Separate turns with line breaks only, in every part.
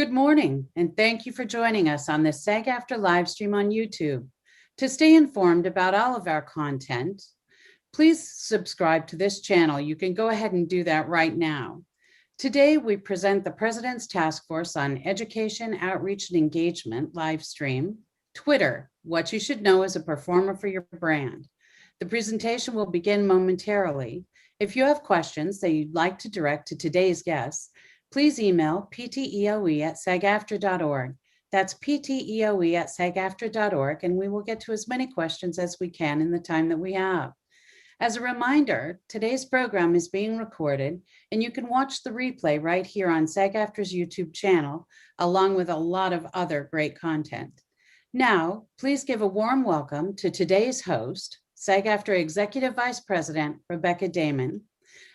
Good morning, and thank you for joining us on this SAG-AFTRA live stream on YouTube. To stay informed about all of our content, please subscribe to this channel. You can go ahead and do that right now. Today, we present the President's Task Force on Education, Outreach, and Engagement live stream, Twitter, what you should know as a performer for your brand. The presentation will begin momentarily. If you have questions that you'd like to direct to today's guests, please email PTEOE@SAG-AFTRA.org. That's PTEOE@SAG-AFTRA.org, and we will get to as many questions as we can in the time that we have. As a reminder, today's program is being recorded, and you can watch the replay right here on SAG-AFTRA's YouTube channel, along with a lot of other great content. Now, please give a warm welcome to today's host, SAG-AFTRA Executive Vice President, Rebecca Damon.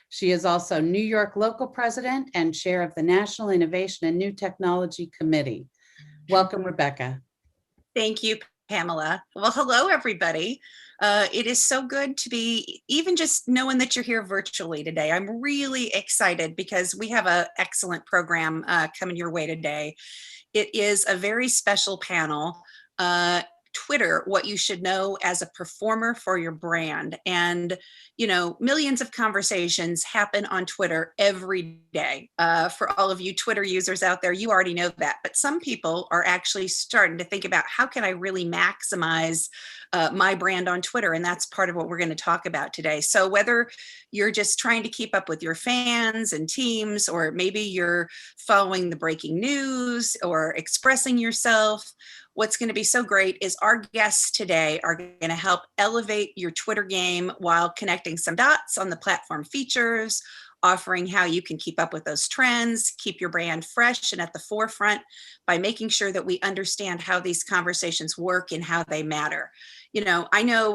She is also New York Local President and Chair of the National Innovation and New Technology Committee. Welcome, Rebecca.
Thank you, Pamela. Well, hello, everybody. It is so good to be, even just knowing that you're here virtually today. I'm really excited because we have an excellent program coming your way today. It is a very special panel. Twitter, what you should know as a performer for your brand. And, you know, millions of conversations happen on Twitter every day. For all of you Twitter users out there, you already know that. But some people are actually starting to think about how can I really maximize my brand on Twitter? And that's part of what we're going to talk about today. So whether you're just trying to keep up with your fans and teams, or maybe you're following the breaking news or expressing yourself, what's going to be so great is our guests today are going to help elevate your Twitter game while connecting some dots on the platform features, offering how you can keep up with those trends, keep your brand fresh and at the forefront by making sure that we understand how these conversations work and how they matter. You know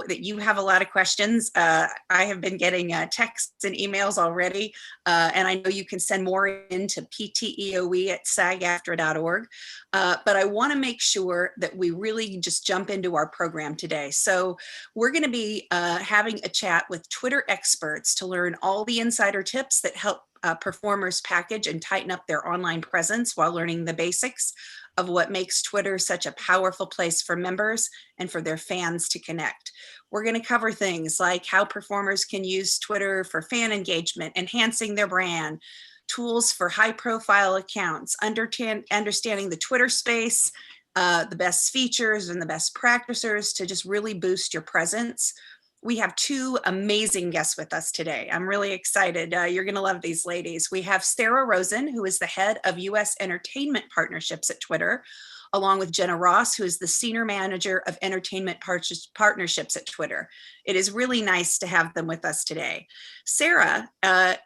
that you have a lot of questions. I have been getting texts and emails already, and I know you can send more into PTEOE@SAG-AFTRA.org. But I want to make sure that we really just jump into our program today. So we're going to be having a chat with Twitter experts to learn all the insider tips that help performers package and tighten up their online presence while learning the basics of what makes Twitter such a powerful place for members and for their fans to connect. We're going to cover things like how performers can use Twitter for fan engagement, enhancing their brand, tools for high-profile accounts, understanding the Twitter space, the best features and the best practices to just really boost your presence. We have two amazing guests with us today. I'm really excited. You're going to love these ladies. We have Sarah Rosen, who is the head of U.S. Entertainment Partnerships at Twitter, along with Jenna Ross, who is the Senior Manager of Entertainment Partnerships at Twitter. It is really nice to have them with us today. Sarah,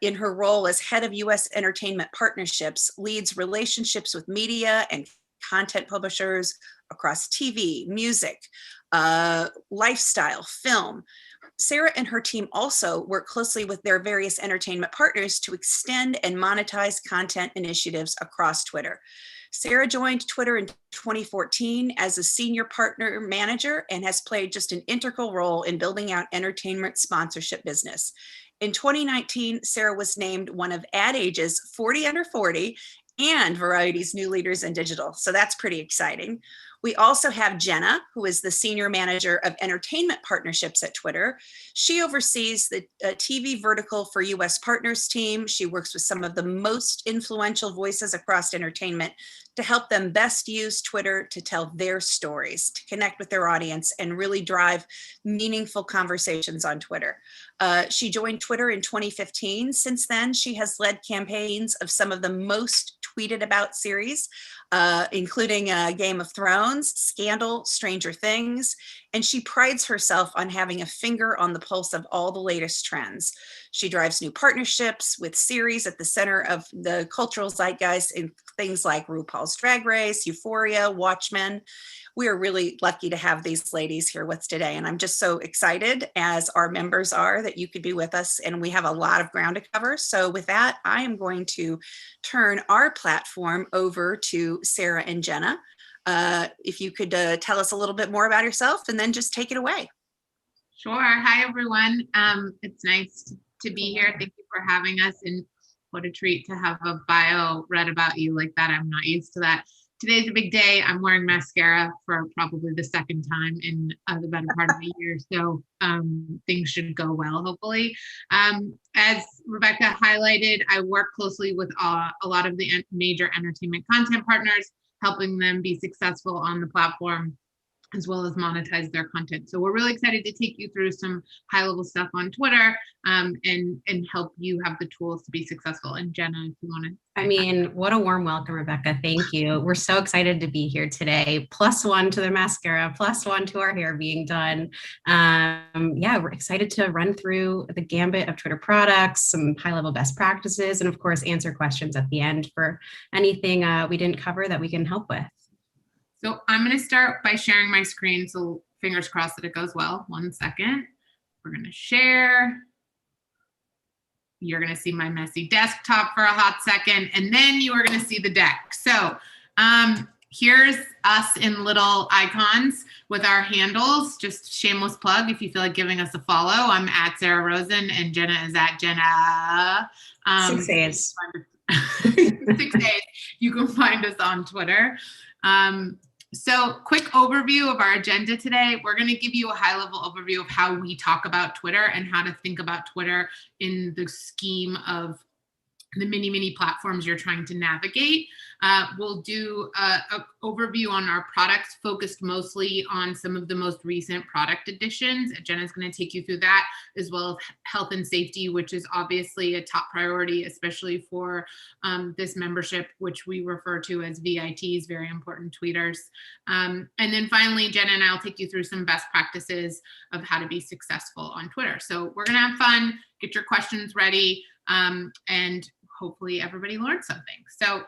in her role as head of U.S. Entertainment Partnerships, leads relationships with media and content publishers across TV, music, lifestyle, film. Sarah and her team also work closely with their various entertainment partners to extend and monetize content initiatives across Twitter. Sarah joined Twitter in 2014 as a senior partner manager and has played just an integral role in building out entertainment sponsorship business. In 2019, Sarah was named one of Ad Age's 40 Under 40 and Variety's New Leaders in Digital. So that's pretty exciting. We also have Jenna, who is the Senior Manager of Entertainment Partnerships at Twitter. She oversees the TV vertical for U.S. Partners team. She works with some of the most influential voices across entertainment to help them best use Twitter to tell their stories, to connect with their audience, and really drive meaningful conversations on Twitter. She joined Twitter in 2015. Since then, she has led campaigns of some of the most tweeted about series, including Game of Thrones, Scandal, Stranger Things, and she prides herself on having a finger on the pulse of all the latest trends. She drives new partnerships with series at the center of the cultural zeitgeist in things like RuPaul's Drag Race, Euphoria, Watchmen. We are really lucky to have these ladies here with us today, and I'm just so excited, as our members are, that you could be with us, and we have a lot of ground to cover. So with that, I am going to turn our platform over to Sarah and Jenna. If you could tell us a little bit more about yourself and then just take it away.
Sure. Hi, everyone. It's nice to be here. Thank you for having us. And what a treat to have a bio read about you like that. I'm not used to that. Today's a big day. I'm wearing mascara for probably the second time in the better part of the year. So things should go well, hopefully. As Rebecca highlighted, I work closely with a lot of the major entertainment content partners, helping them be successful on the platform, as well as monetize their content. So we're really excited to take you through some high level stuff on Twitter and help you have the tools to be successful. And Jenna, if you want to.
I mean, what a warm welcome, Rebecca. Thank you. We're so excited to be here today. +1 to the mascara, +1 to our hair being done. Yeah, we're excited to run through the gambit of Twitter products, some high level best practices, and of course, answer questions at the end for anything we didn't cover that we can help with.
So I'm going to start by sharing my screen. So fingers crossed that it goes well. 1 second. We're going to share. You're going to see my messy desktop for a hot second, and then you are going to see the deck. So here's us in little icons with our handles. Just shameless plug if you feel like giving us a follow. I'm at Sarah Rosen and Jenna is at Jenna.
6 days.
6 days. You can find us on Twitter. So quick overview of our agenda today. We're going to give you a high level overview of how we talk about Twitter and how to think about Twitter in the scheme of the many platforms you're trying to navigate. We'll do an overview on our products focused mostly on some of the most recent product additions. Jenna's going to take you through that, as well as health and safety, which is obviously a top priority, especially for this membership, which we refer to as VITs, very important tweeters. And then finally, Jenna and I will take you through some best practices of how to be successful on Twitter. So we're going to have fun, get your questions ready, and hopefully everybody learned something. So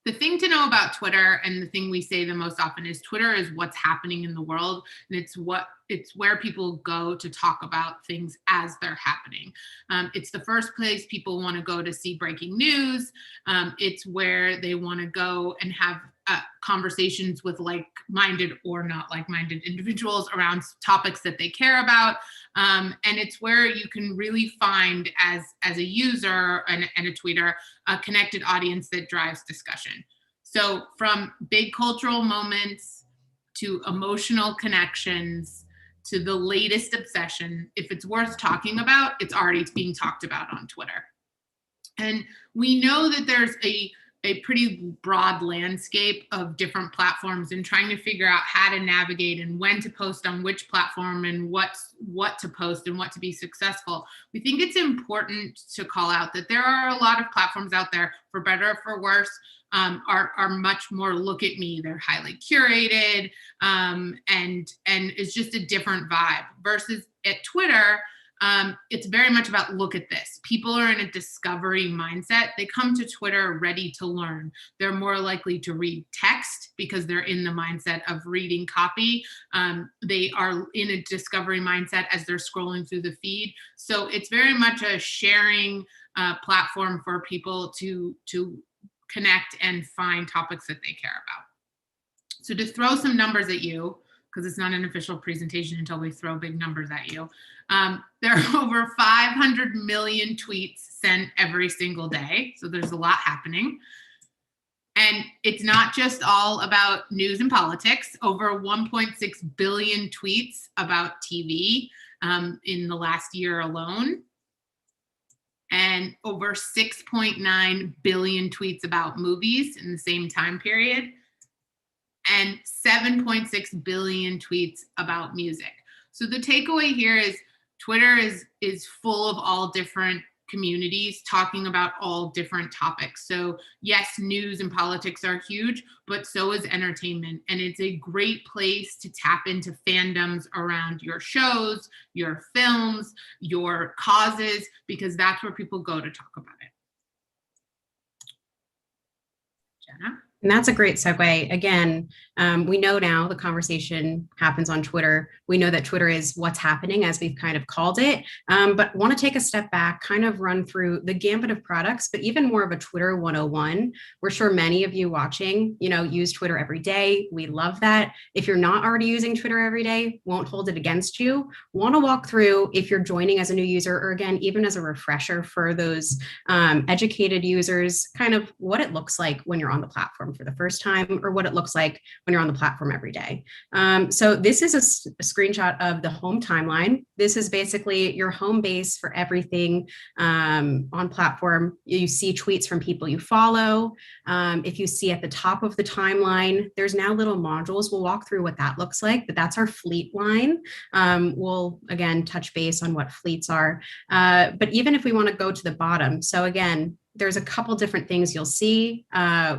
the thing to know about Twitter, and the thing we say the most often, is Twitter is what's happening in the world, and it's where people go to talk about things as they're happening. It's the first place people want to go to see breaking news. It's where they want to go and have conversations with like-minded or not like-minded individuals around topics that they care about. And it's where you can really find, as a user and a tweeter, a connected audience that drives discussion. So from big cultural moments to emotional connections to the latest obsession, if it's worth talking about, it's already being talked about on Twitter. And we know that there's a pretty broad landscape of different platforms, and trying to figure out how to navigate and when to post on which platform and what to post and what to be successful. We think it's important to call out that there are a lot of platforms out there, for better or for worse, are much more look at me. They're highly curated, and it's just a different vibe. Versus at Twitter, it's very much about look at this. People are in a discovery mindset. They come to Twitter ready to learn. They're more likely to read text because they're in the mindset of reading copy. They are in a discovery mindset as they're scrolling through the feed. So it's very much a sharing platform for people to connect and find topics that they care about. So to throw some numbers at you, because it's not an official presentation until we throw big numbers at you. There are over 500 million tweets sent every single day. So there's a lot happening. And it's not just all about news and politics. Over 1.6 billion tweets about TV in the last year alone. And over 6.9 billion tweets about movies in the same time period. And 7.6 billion tweets about music. So the takeaway here is Twitter is full of all different communities talking about all different topics. So yes, news and politics are huge, but so is entertainment. And it's a great place to tap into fandoms around your shows, your films, your causes, because that's where people go to talk about it. Jenna?
And that's a great segue. Again, we know now the conversation happens on Twitter. We know that Twitter is what's happening, as we've kind of called it, but want to take a step back, kind of run through the gambit of products, but even more of a Twitter 101. We're sure many of you watching, use Twitter every day. We love that. If you're not already using Twitter every day, won't hold it against you. Want to walk through, if you're joining as a new user, or again, even as a refresher for those educated users, kind of what it looks like when you're on the platform for the first time, or what it looks like when you're on the platform every day. So this is a screenshot of the home timeline. This is basically your home base for everything on platform. You see tweets from people you follow. If you see at the top of the timeline, there's now little modules. We'll walk through what that looks like, but that's our fleet line. We'll again touch base on what fleets are. But even if we want to go to the bottom, so again, there's a couple different things you'll see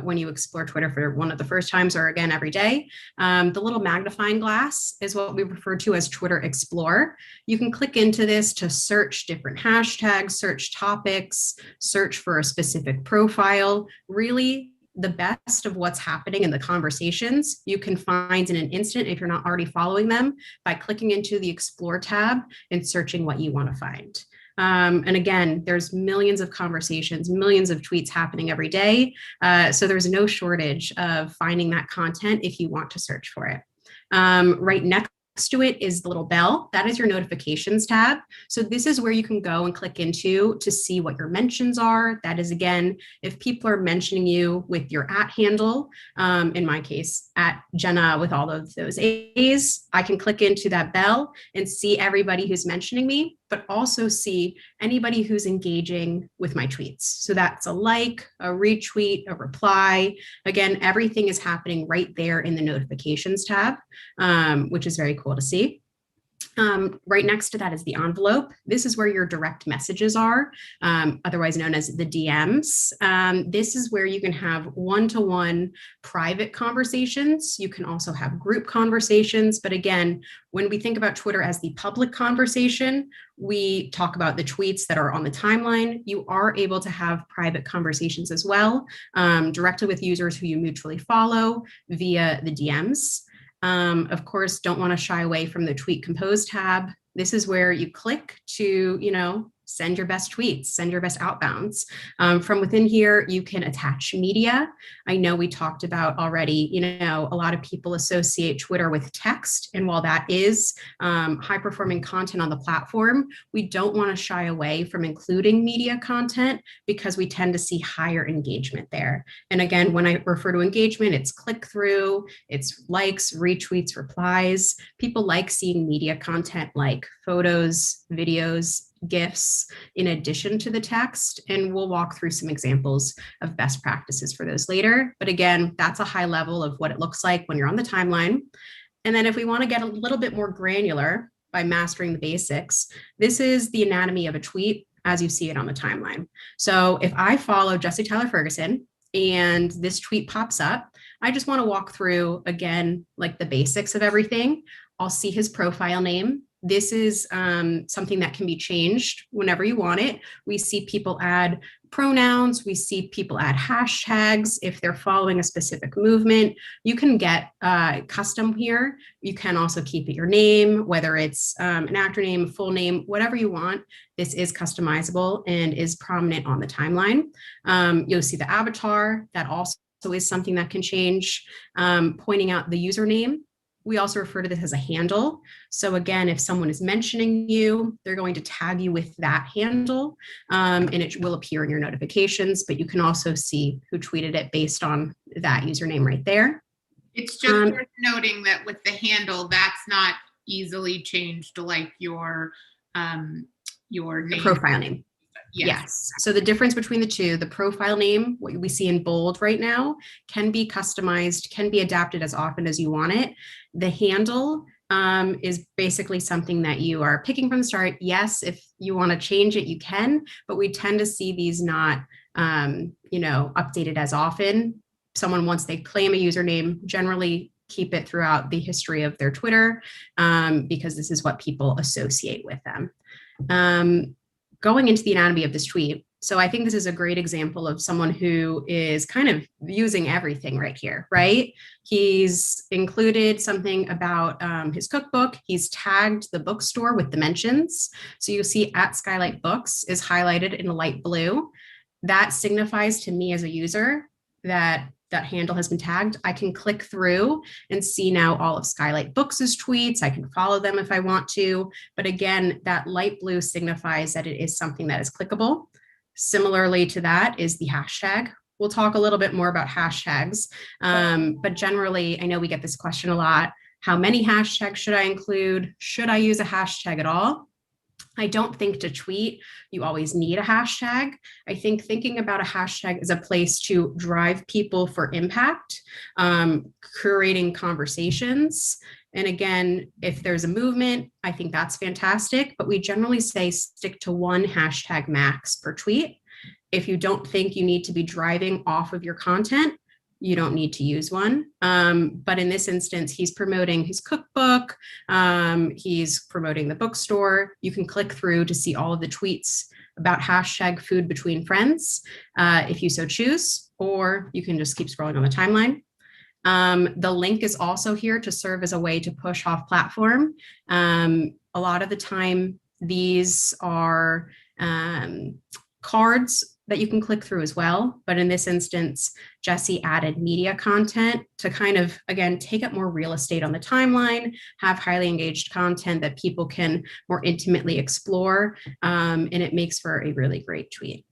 when you explore Twitter for one of the first times, or again, every day. The little magnifying glass is what we refer to as Twitter Explore. You can click into this to search different hashtags, search topics, search for a specific profile. Really, the best of what's happening in the conversations you can find in an instant if you're not already following them by clicking into the Explore tab and searching what you want to find. And again, there's millions of conversations, millions of tweets happening every day. So there's no shortage of finding that content if you want to search for it. Right next to it is the little bell. That is your notifications tab. So this is where you can go and click into to see what your mentions are. That is, again, if people are mentioning you with your @ handle, in my case, @Jenna with all of those A's, I can click into that bell and see everybody who's mentioning me, but also see anybody who's engaging with my tweets. So that's a like, a retweet, a reply. Again, everything is happening right there in the notifications tab, which is very cool to see. Right next to that is the envelope. This is where your direct messages are, otherwise known as the DMs. This is where you can have one-to-one private conversations. You can also have group conversations. But again, when we think about Twitter as the public conversation, we talk about the tweets that are on the timeline. You are able to have private conversations as well, directly with users who you mutually follow via the DMs. Of course, don't want to shy away from the tweet compose tab. This is where you click to, send your best tweets, send your best outbounds. From within here, you can attach media. I know we talked about already, a lot of people associate Twitter with text. And while that is high performing content on the platform, we don't want to shy away from including media content because we tend to see higher engagement there. And again, when I refer to engagement, it's click through, it's likes, retweets, replies. People like seeing media content like photos, videos, GIFs in addition to the text, and we'll walk through some examples of best practices for those later. But again, that's a high level of what it looks like when you're on the timeline. And then if we want to get a little bit more granular by mastering the basics, this is the anatomy of a tweet as you see it on the timeline. So if I follow Jesse Tyler Ferguson and this tweet pops up, I just want to walk through, again, like the basics of everything. I'll see his profile name. This is something that can be changed whenever you want it. We see people add pronouns. We see people add hashtags if they're following a specific movement. You can get custom here. You can also keep it your name, whether it's an actor name, full name, whatever you want. This is customizable and is prominent on the timeline. You'll see the avatar. That also is something that can change, pointing out the username. We also refer to this as a handle. So again, if someone is mentioning you, they're going to tag you with that handle, and it will appear in your notifications, but you can also see who tweeted it based on that username right there.
It's just worth noting that with the handle, that's not easily changed to like your name.
The profile name. Yes. So the difference between the two, the profile name, what we see in bold right now, can be customized, can be adapted as often as you want it. The handle is basically something that you are picking from the start. Yes, if you want to change it, you can, but we tend to see these not, updated as often. Someone, once they claim a username, generally keep it throughout the history of their Twitter because this is what people associate with them. Going into the anatomy of this tweet. So I think this is a great example of someone who is kind of using everything right here, right? He's included something about his cookbook. He's tagged the bookstore with dimensions. So you see at Skylight Books is highlighted in a light blue. That signifies to me as a user that that handle has been tagged. I can click through and see now all of Skylight Books' tweets. I can follow them if I want to. But again, that light blue signifies that it is something that is clickable. Similarly to that is the hashtag. We'll talk a little bit more about hashtags, but generally, I know we get this question a lot. How many hashtags should I include? Should I use a hashtag at all? I don't think to tweet, you always need a hashtag. I think thinking about a hashtag is a place to drive people for impact, curating conversations. And again, if there's a movement, I think that's fantastic, but we generally say stick to one hashtag max per tweet. If you don't think you need to be driving off of your content, you don't need to use one. But in this instance, he's promoting his cookbook. He's promoting the bookstore. You can click through to see all of the tweets about hashtag food between friends, if you so choose, or you can just keep scrolling on the timeline. The link is also here to serve as a way to push off platform. A lot of the time, these are cards that you can click through as well. But in this instance, Jesse added media content to kind of, again, take up more real estate on the timeline, have highly engaged content that people can more intimately explore, and it makes for a really great tweet.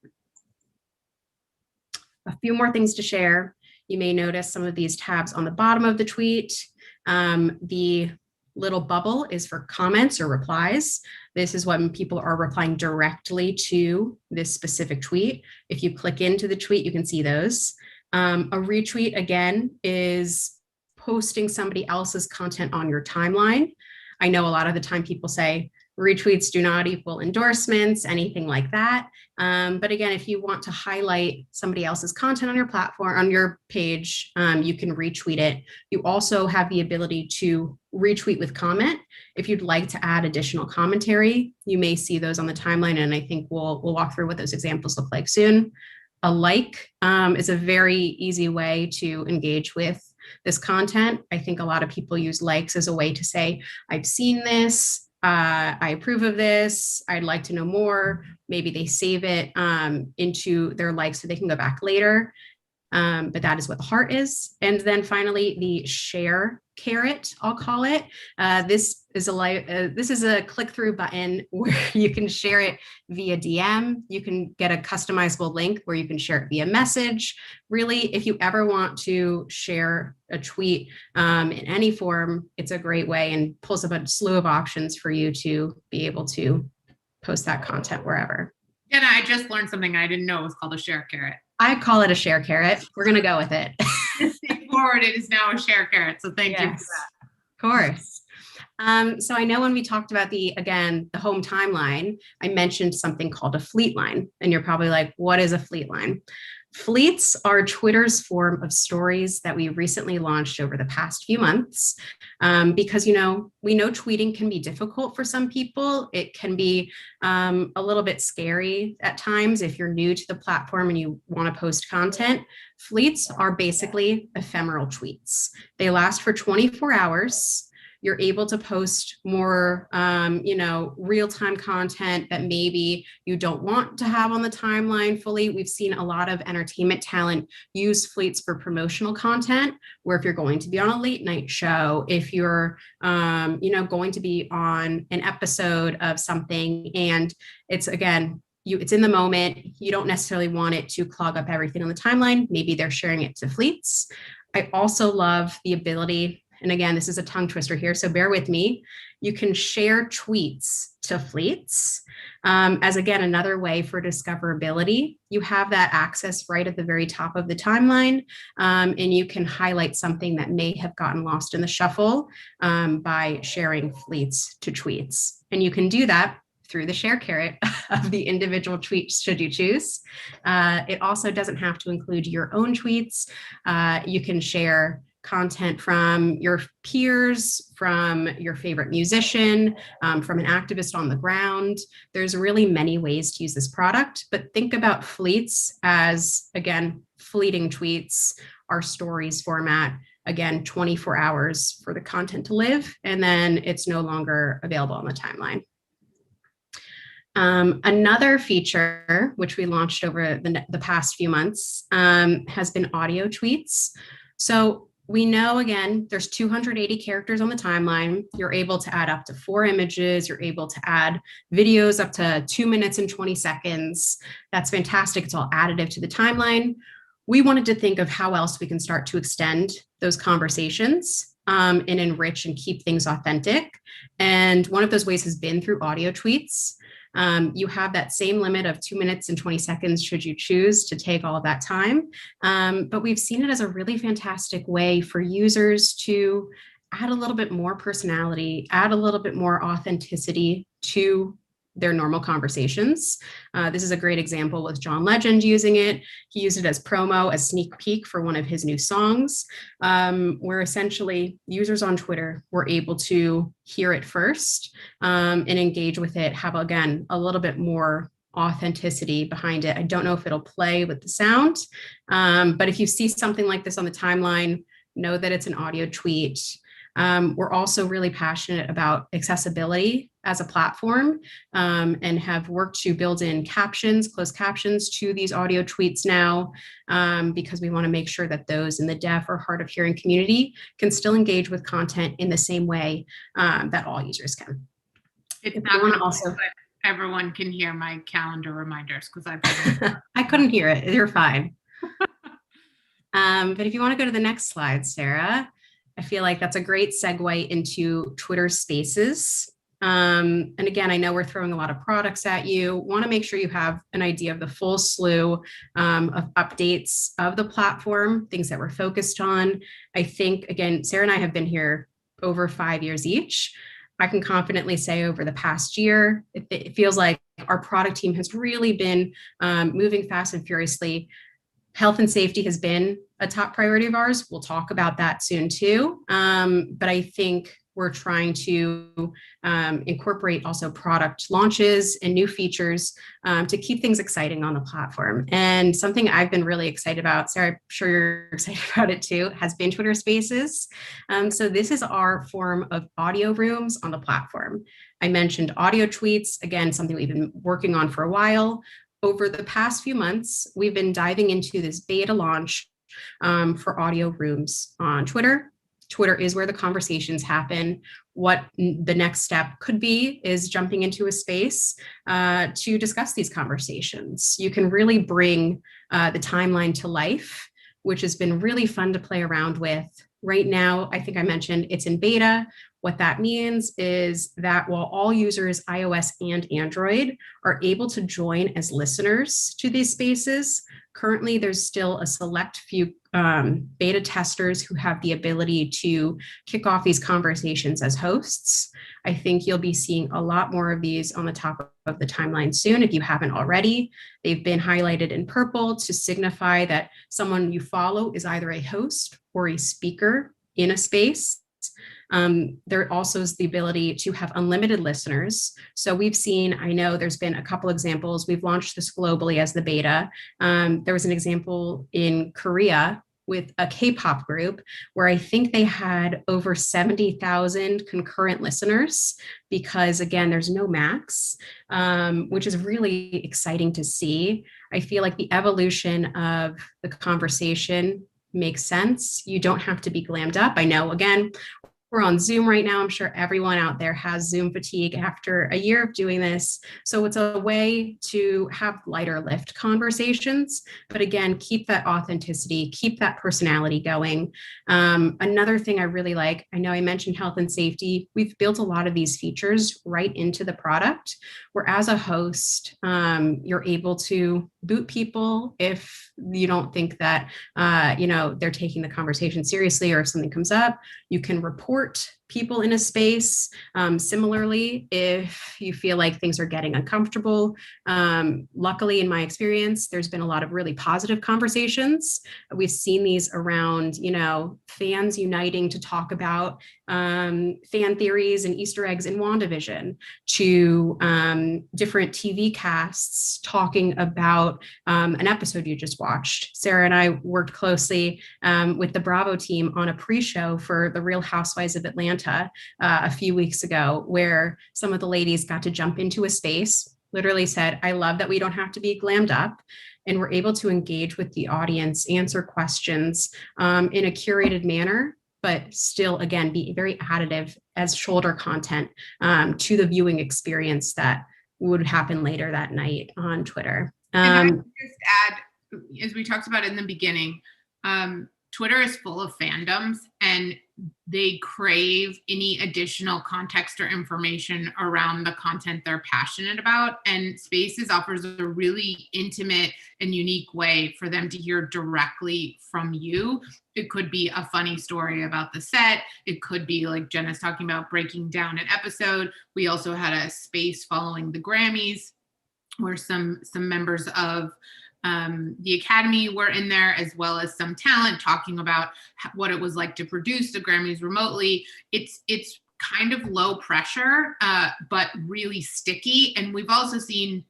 A few more things to share. You may notice some of these tabs on the bottom of the tweet. The little bubble is for comments or replies. This is when people are replying directly to this specific tweet. If you click into the tweet, you can see those. A retweet, again, is posting somebody else's content on your timeline. I know a lot of the time people say retweets do not equal endorsements, anything like that. But again, if you want to highlight somebody else's content on your platform, on your page, you can retweet it. You also have the ability to retweet with comment. If you'd like to add additional commentary, you may see those on the timeline, and I think we'll walk through what those examples look like soon. A like is a very easy way to engage with this content. I think a lot of people use likes as a way to say, I've seen this, I approve of this, I'd like to know more. Maybe they save it into their likes so they can go back later. But that is what the heart is. And then finally, the share carrot, I'll call it. This is a click-through button where you can share it via DM. You can get a customizable link where you can share it via message. Really, if you ever want to share a tweet in any form, it's a great way and pulls up a slew of options for you to be able to post that content wherever.
Jenna, I just learned something I didn't know it was called a share carrot.
I call it a share carrot. We're going to go with it.
Forward, it is now a share carrot. So thank you for that.
Of course. So I know when we talked about the home timeline, I mentioned something called a fleet line. And you're probably like, what is a fleet line? Fleets are Twitter's form of stories that we recently launched over the past few months because, we know tweeting can be difficult for some people. It can be a little bit scary at times if you're new to the platform and you want to post content. Fleets are basically ephemeral tweets. They last for 24 hours. You're able to post more, real-time content that maybe you don't want to have on the timeline fully. We've seen a lot of entertainment talent use fleets for promotional content, where if you're going to be on a late night show, if you're, going to be on an episode of something, and it's, again, it's in the moment, you don't necessarily want it to clog up everything on the timeline. Maybe they're sharing it to fleets. I also love the ability, and again, this is a tongue twister here, so bear with me. You can share tweets to fleets as, again, another way for discoverability. You have that access right at the very top of the timeline, and you can highlight something that may have gotten lost in the shuffle by sharing fleets to tweets. And you can do that through the share carrot of the individual tweets should you choose. It also doesn't have to include your own tweets. You can share content from your peers, from your favorite musician, from an activist on the ground. There's really many ways to use this product, but think about fleets as, again, fleeting tweets, our stories format, again, 24 hours for the content to live, and then it's no longer available on the timeline. Another feature, which we launched over the past few months, has been audio tweets. So we know, again, there's 280 characters on the timeline. You're able to add up to 4 images. You're able to add videos up to 2 minutes and 20 seconds. That's fantastic. It's all additive to the timeline. We wanted to think of how else we can start to extend those conversations and enrich and keep things authentic. And one of those ways has been through audio tweets. You have that same limit of 2 minutes and 20 seconds should you choose to take all of that time. But we've seen it as a really fantastic way for users to add a little bit more personality, add a little bit more authenticity to their normal conversations. This is a great example with John Legend using it. He used it as promo, as sneak peek for one of his new songs, where essentially users on Twitter were able to hear it first and engage with it, have, again, a little bit more authenticity behind it. I don't know if it'll play with the sound, but if you see something like this on the timeline, know that it's an audio tweet. We're also really passionate about accessibility as a platform and have worked to build in captions, closed captions to these audio tweets now, because we want to make sure that those in the deaf or hard of hearing community can still engage with content in the same way that all users can.
It's not going to also, but everyone can hear my calendar reminders because
I couldn't hear it. You're fine. But if you want to go to the next slide, Sarah, I feel like that's a great segue into Twitter Spaces. And again, I know we're throwing a lot of products at you. Want to make sure you have an idea of the full slew of updates of the platform, things that we're focused on. I think, again, Sarah and I have been here over 5 years each. I can confidently say over the past year, it feels like our product team has really been moving fast and furiously. Health and safety has been a top priority of ours. We'll talk about that soon too. But I think we're trying to incorporate also product launches and new features to keep things exciting on the platform. And something I've been really excited about, Sarah, I'm sure you're excited about it too, has been Twitter Spaces. So this is our form of audio rooms on the platform. I mentioned audio tweets, again, something we've been working on for a while. Over the past few months, we've been diving into this beta launch for audio rooms on Twitter. Twitter is where the conversations happen. What the next step could be is jumping into a space to discuss these conversations. You can really bring the timeline to life, which has been really fun to play around with. Right now, I think I mentioned it's in beta. What that means is that while all users, iOS and Android, are able to join as listeners to these spaces, currently there's still a select few beta testers who have the ability to kick off these conversations as hosts. I think you'll be seeing a lot more of these on the top of the timeline soon if you haven't already. They've been highlighted in purple to signify that someone you follow is either a host or a speaker in a space. There also is the ability to have unlimited listeners. So we've seen, I know there's been a couple examples. We've launched this globally as the beta. There was an example in Korea with a K-pop group where I think they had over 70,000 concurrent listeners because, again, there's no max, which is really exciting to see. I feel like the evolution of the conversation makes sense. You don't have to be glammed up. I know, again, we're on Zoom right now. I'm sure everyone out there has Zoom fatigue after a year of doing this. So it's a way to have lighter lift conversations, but again, keep that authenticity, keep that personality going. Another thing I really like, I know I mentioned health and safety. We've built a lot of these features right into the product, where as a host, you're able to boot people if you don't think that they're taking the conversation seriously, or if something comes up. You can report people in a space. Similarly, if you feel like things are getting uncomfortable, luckily in my experience, there's been a lot of really positive conversations. We've seen these around, fans uniting to talk about fan theories and Easter eggs in WandaVision, to different TV casts talking about an episode you just watched. Sarah and I worked closely with the Bravo team on a pre-show for The Real Housewives of Atlanta a few weeks ago, where some of the ladies got to jump into a space, literally said, I love that we don't have to be glammed up, and we're able to engage with the audience, answer questions in a curated manner, but still, again, be very additive as shoulder content to the viewing experience that would happen later that night on Twitter.
And I would just add, as we talked about in the beginning, Twitter is full of fandoms, and they crave any additional context or information around the content they're passionate about. And Spaces offers a really intimate and unique way for them to hear directly from you. It could be a funny story about the set. It could be, like Jenna's talking about, breaking down an episode. We also had a space following the Grammys where some members of the Academy were in there, as well as some talent talking about what it was like to produce the Grammys remotely. It's kind of low pressure, but really sticky. And we've also seen,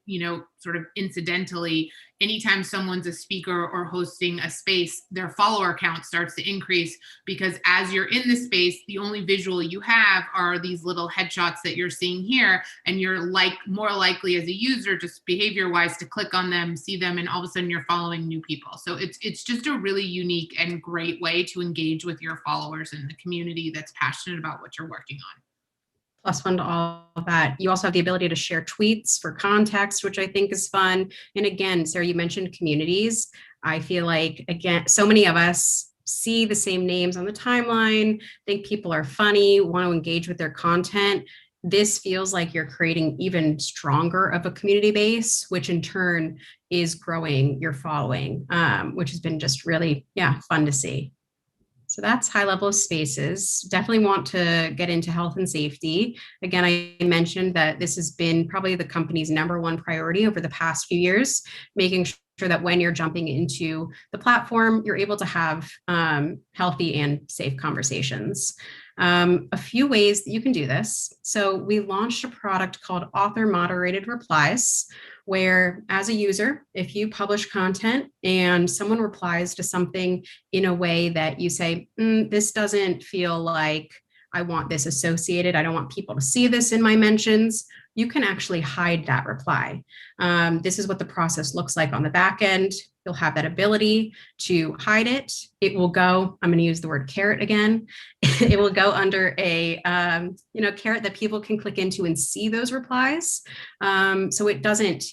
sort of incidentally, anytime someone's a speaker or hosting a space, their follower count starts to increase, because as you're in the space, the only visual you have are these little headshots that you're seeing here. And you're more likely as a user, just behavior wise, to click on them, see them, and all of a sudden you're following new people. So it's just a really unique and great way to engage with your followers and the community that's passionate about what you're working on.
+1 to all of that. You also have the ability to share tweets for context, which I think is fun. And again, Sarah, you mentioned communities. I feel like, again, so many of us see the same names on the timeline, think people are funny, want to engage with their content. This feels like you're creating even stronger of a community base, which in turn is growing your following, which has been just really, fun to see. So that's high level of Spaces. Definitely want to get into health and safety. Again, I mentioned that this has been probably the company's #1 priority over the past few years, making sure that when you're jumping into the platform, you're able to have healthy and safe conversations. A few ways that you can do this. So we launched a product called Author Moderated Replies, where as a user, if you publish content and someone replies to something in a way that you say, this doesn't feel like I want this associated, I don't want people to see this in my mentions, you can actually hide that reply. This is what the process looks like on the back end. You'll have that ability to hide it. It will go, I'm going to use the word carrot again. It will go under a carrot that people can click into and see those replies. So it doesn't,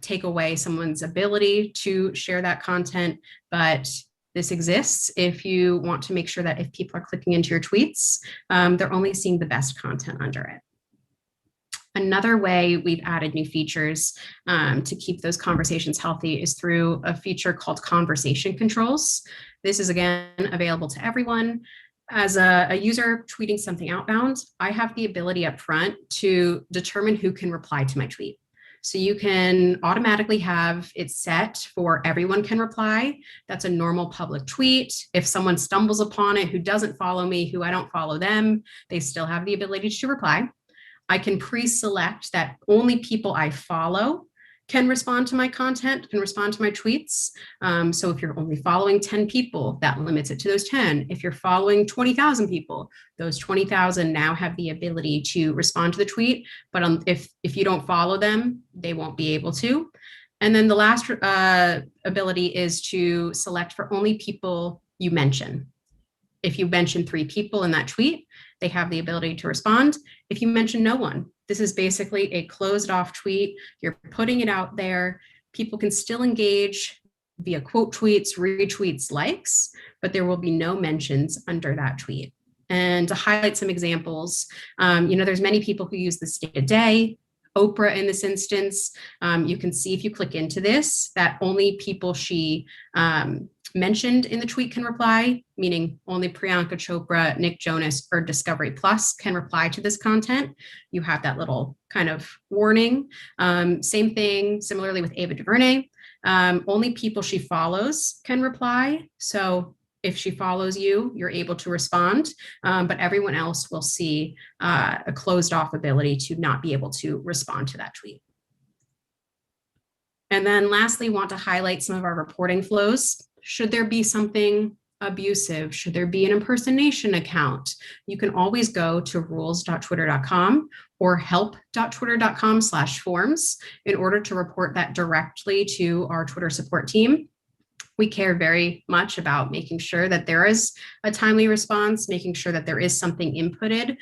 take away someone's ability to share that content, but this exists if you want to make sure that if people are clicking into your tweets, they're only seeing the best content under it. Another way we've added new features to keep those conversations healthy is through a feature called conversation controls. This is, again, available to everyone. As a user tweeting something outbound, I have the ability up front to determine who can reply to my tweet. So you can automatically have it set for everyone can reply. That's a normal public tweet. If someone stumbles upon it who doesn't follow me, who I don't follow them, they still have the ability to reply. I can pre-select that only people I follow can respond to my content, can respond to my tweets. So if you're only following 10 people, that limits it to those 10. If you're following 20,000 people, those 20,000 now have the ability to respond to the tweet. But if you don't follow them, they won't be able to. And then the last ability is to select for only people you mention. If you mention 3 people in that tweet, they have the ability to respond. If you mention no one, this is basically a closed off tweet. You're putting it out there. People can still engage via quote tweets, retweets, likes, but there will be no mentions under that tweet. And to highlight some examples, there's many people who use this day to day. Oprah in this instance, you can see if you click into this, that only people she mentioned in the tweet can reply, meaning only Priyanka Chopra, Nick Jonas, or Discovery Plus can reply to this content. You have that little kind of warning. Same thing, similarly with Ava DuVernay. Only people she follows can reply. So if she follows you, you're able to respond, but everyone else will see a closed off ability to not be able to respond to that tweet. And then lastly, want to highlight some of our reporting flows. Should there be something abusive, should there be an impersonation account, you can always go to rules.twitter.com or help.twitter.com/forms in order to report that directly to our Twitter support team. We care very much about making sure that there is a timely response, making sure that there is something inputted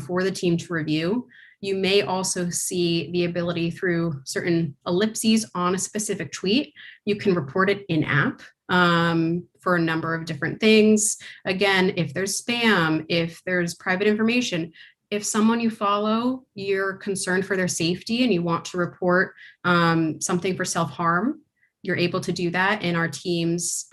for the team to review. You may also see the ability through certain ellipses on a specific tweet. You can report it in-app for a number of different things. Again, if there's spam, if there's private information, if someone you follow, you're concerned for their safety and you want to report something for self-harm, you're able to do that, and our teams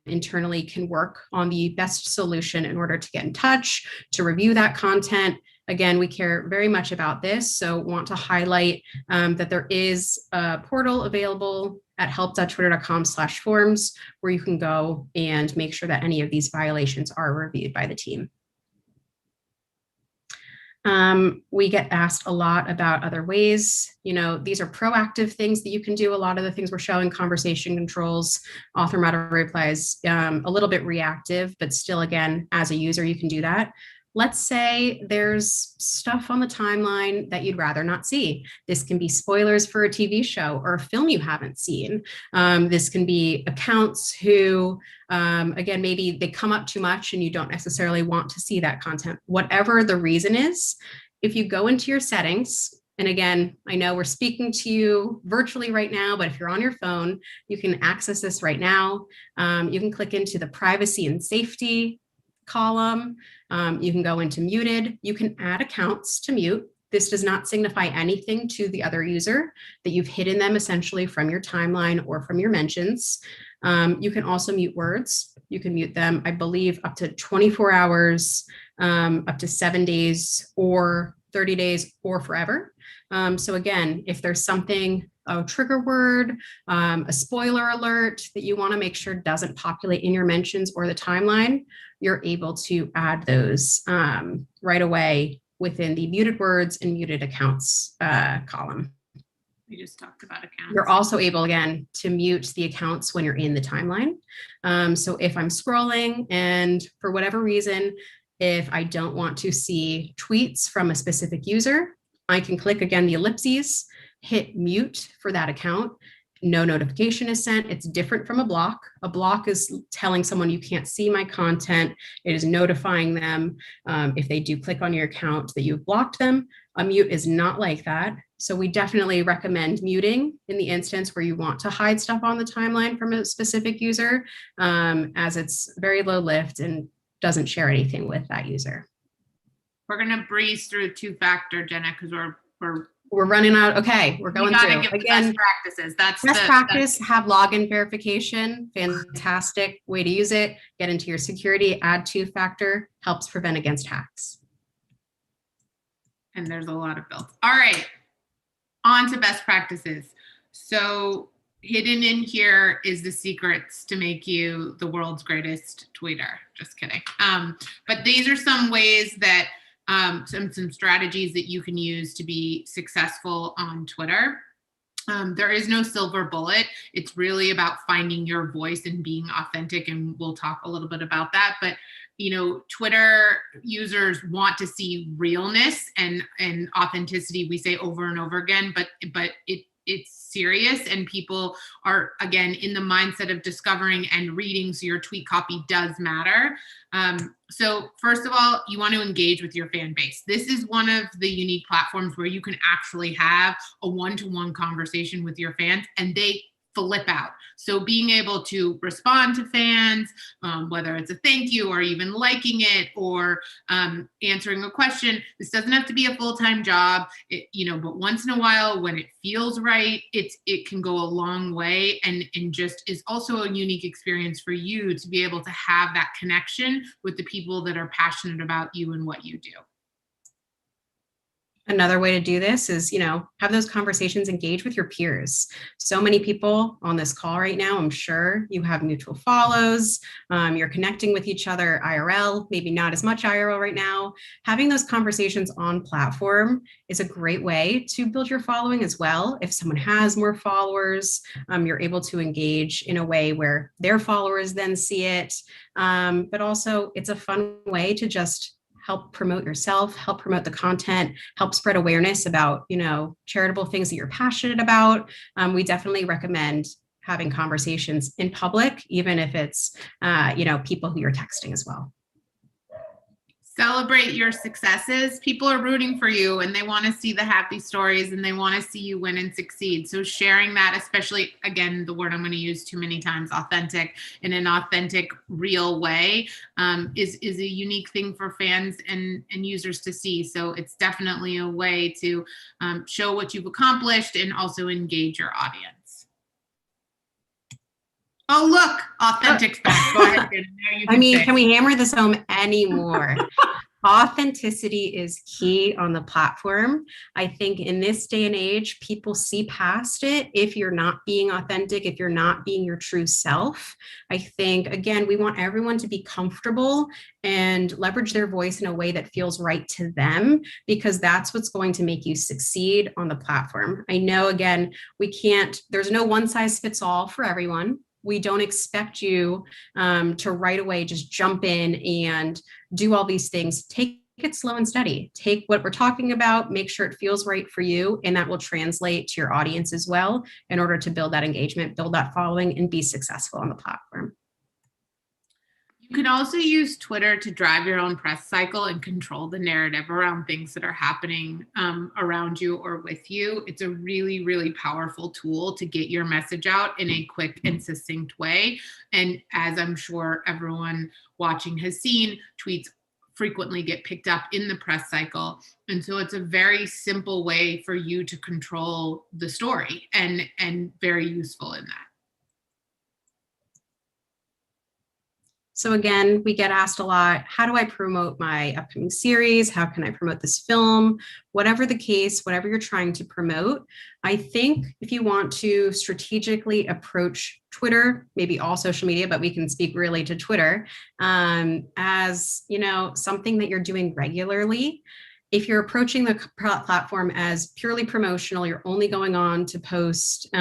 internally can work on the best solution in order to get in touch, to review that content. Again, we care very much about this, so want to highlight that there is a portal available at help.twitter.com/forms where you can go and make sure that any of these violations are reviewed by the team. We get asked a lot about other ways. You know, these are proactive things that you can do. A lot of the things we're showing, conversation controls, author moderator replies, a little bit reactive, but still, again, as a user, you can do that. Let's say there's stuff on the timeline that you'd rather not see. This can be spoilers for a TV show or a film you haven't seen. This can be accounts who, again, maybe they come up too much and you don't necessarily want to see that content. Whatever the reason is, if you go into your settings, and again, I know we're speaking to you virtually right now, but if you're on your phone, you can access this right now. You can click into the privacy and safety column. You can go into muted. You can add accounts to mute. This does not signify anything to the other user that you've hidden them essentially from your timeline or from your mentions. You can also mute words. You can mute them, I believe, up to 24 hours, up to 7 days or 30 days or forever. So again, if there's something, a trigger word, a spoiler alert that you want to make sure doesn't populate in your mentions or the timeline, you're able to add those right away within the muted words and muted accounts column.
We just talked about accounts.
You're also able, again, to mute the accounts when you're in the timeline. So if I'm scrolling and for whatever reason, if I don't want to see tweets from a specific user, I can click again the ellipses, hit mute for that account. No notification is sent. It's different from a block. A block is telling someone you can't see my content. It is notifying them if they do click on your account that you've blocked them. A mute is not like that. So we definitely recommend muting in the instance where you want to hide stuff on the timeline from a specific user, as it's very low lift and doesn't share anything with that user.
We're gonna breeze through two-factor, Jenna, because
we're running out. Okay, we're going through.
Give
Again,
best practices. That's
best practice, have login verification. Fantastic way to use it. Get into your security, add two-factor, helps prevent against hacks.
And there's a lot of builds. All right, on to best practices. So hidden in here is the secrets to make you the world's greatest tweeter. Just kidding. But these are some ways that some strategies that you can use to be successful on Twitter. There is no silver bullet. It's really about finding your voice and being authentic, and we'll talk a little bit about that. But you know, Twitter users want to see realness and authenticity. We say over and over again, but it's serious, and people are, again, in the mindset of discovering and reading, so your tweet copy does matter. So first of all, you want to engage with your fan base. This is one of the unique platforms where you can actually have a one-to-one conversation with your fans, and they flip out. So being able to respond to fans, whether it's a thank you or even liking it or answering a question, this doesn't have to be a full-time job, but once in a while when it feels right, it can go a long way and just is also a unique experience for you to be able to have that connection with the people that are passionate about you and what you do.
Another way to do this is, have those conversations, engage with your peers. So many people on this call right now, I'm sure you have mutual follows, you're connecting with each other IRL, maybe not as much IRL right now. Having those conversations on platform is a great way to build your following as well. If someone has more followers, you're able to engage in a way where their followers then see it. But also it's a fun way to just help promote yourself, help promote the content, help spread awareness about, charitable things that you're passionate about. We definitely recommend having conversations in public, even if it's, people who you're texting as well.
Celebrate your successes. People are rooting for you and they want to see the happy stories and they want to see you win and succeed. So sharing that, especially, again, the word I'm going to use too many times, authentic, in an authentic, real way, is a unique thing for fans and users to see. So it's definitely a way to show what you've accomplished and also engage your audience. Oh, look, authentic's back. Go ahead.
Can we hammer this home anymore? Authenticity is key on the platform. I think in this day and age, people see past it if you're not being authentic, if you're not being your true self. I think, again, we want everyone to be comfortable and leverage their voice in a way that feels right to them, because that's what's going to make you succeed on the platform. I know, again, there's no one size fits all for everyone. We don't expect you to right away just jump in and do all these things. Take it slow and steady. Take what we're talking about, make sure it feels right for you, and that will translate to your audience as well in order to build that engagement, build that following, and be successful on the platform.
You can also use Twitter to drive your own press cycle and control the narrative around things that are happening around you or with you. It's a really, really powerful tool to get your message out in a quick and succinct way. And as I'm sure everyone watching has seen, tweets frequently get picked up in the press cycle. And so it's a very simple way for you to control the story and very useful in that.
So again, we get asked a lot, how do I promote my upcoming series? How can I promote this film? Whatever the case, whatever you're trying to promote, I think if you want to strategically approach Twitter, maybe all social media, but we can speak really to Twitter, as something that you're doing regularly. If you're approaching the platform as purely promotional, you're only going on to post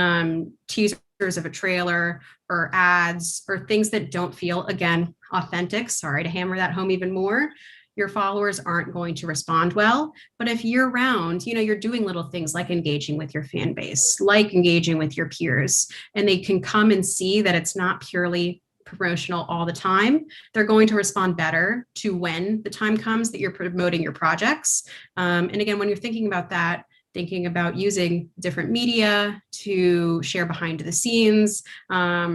teasers of a trailer or ads or things that don't feel, again, authentic. Sorry to hammer that home even more. Your followers aren't going to respond well. But if year round, you're doing little things like engaging with your fan base, like engaging with your peers, and they can come and see that it's not purely promotional all the time, they're going to respond better to when the time comes that you're promoting your projects. And again, when you're thinking about that, thinking about using different media to share behind the scenes,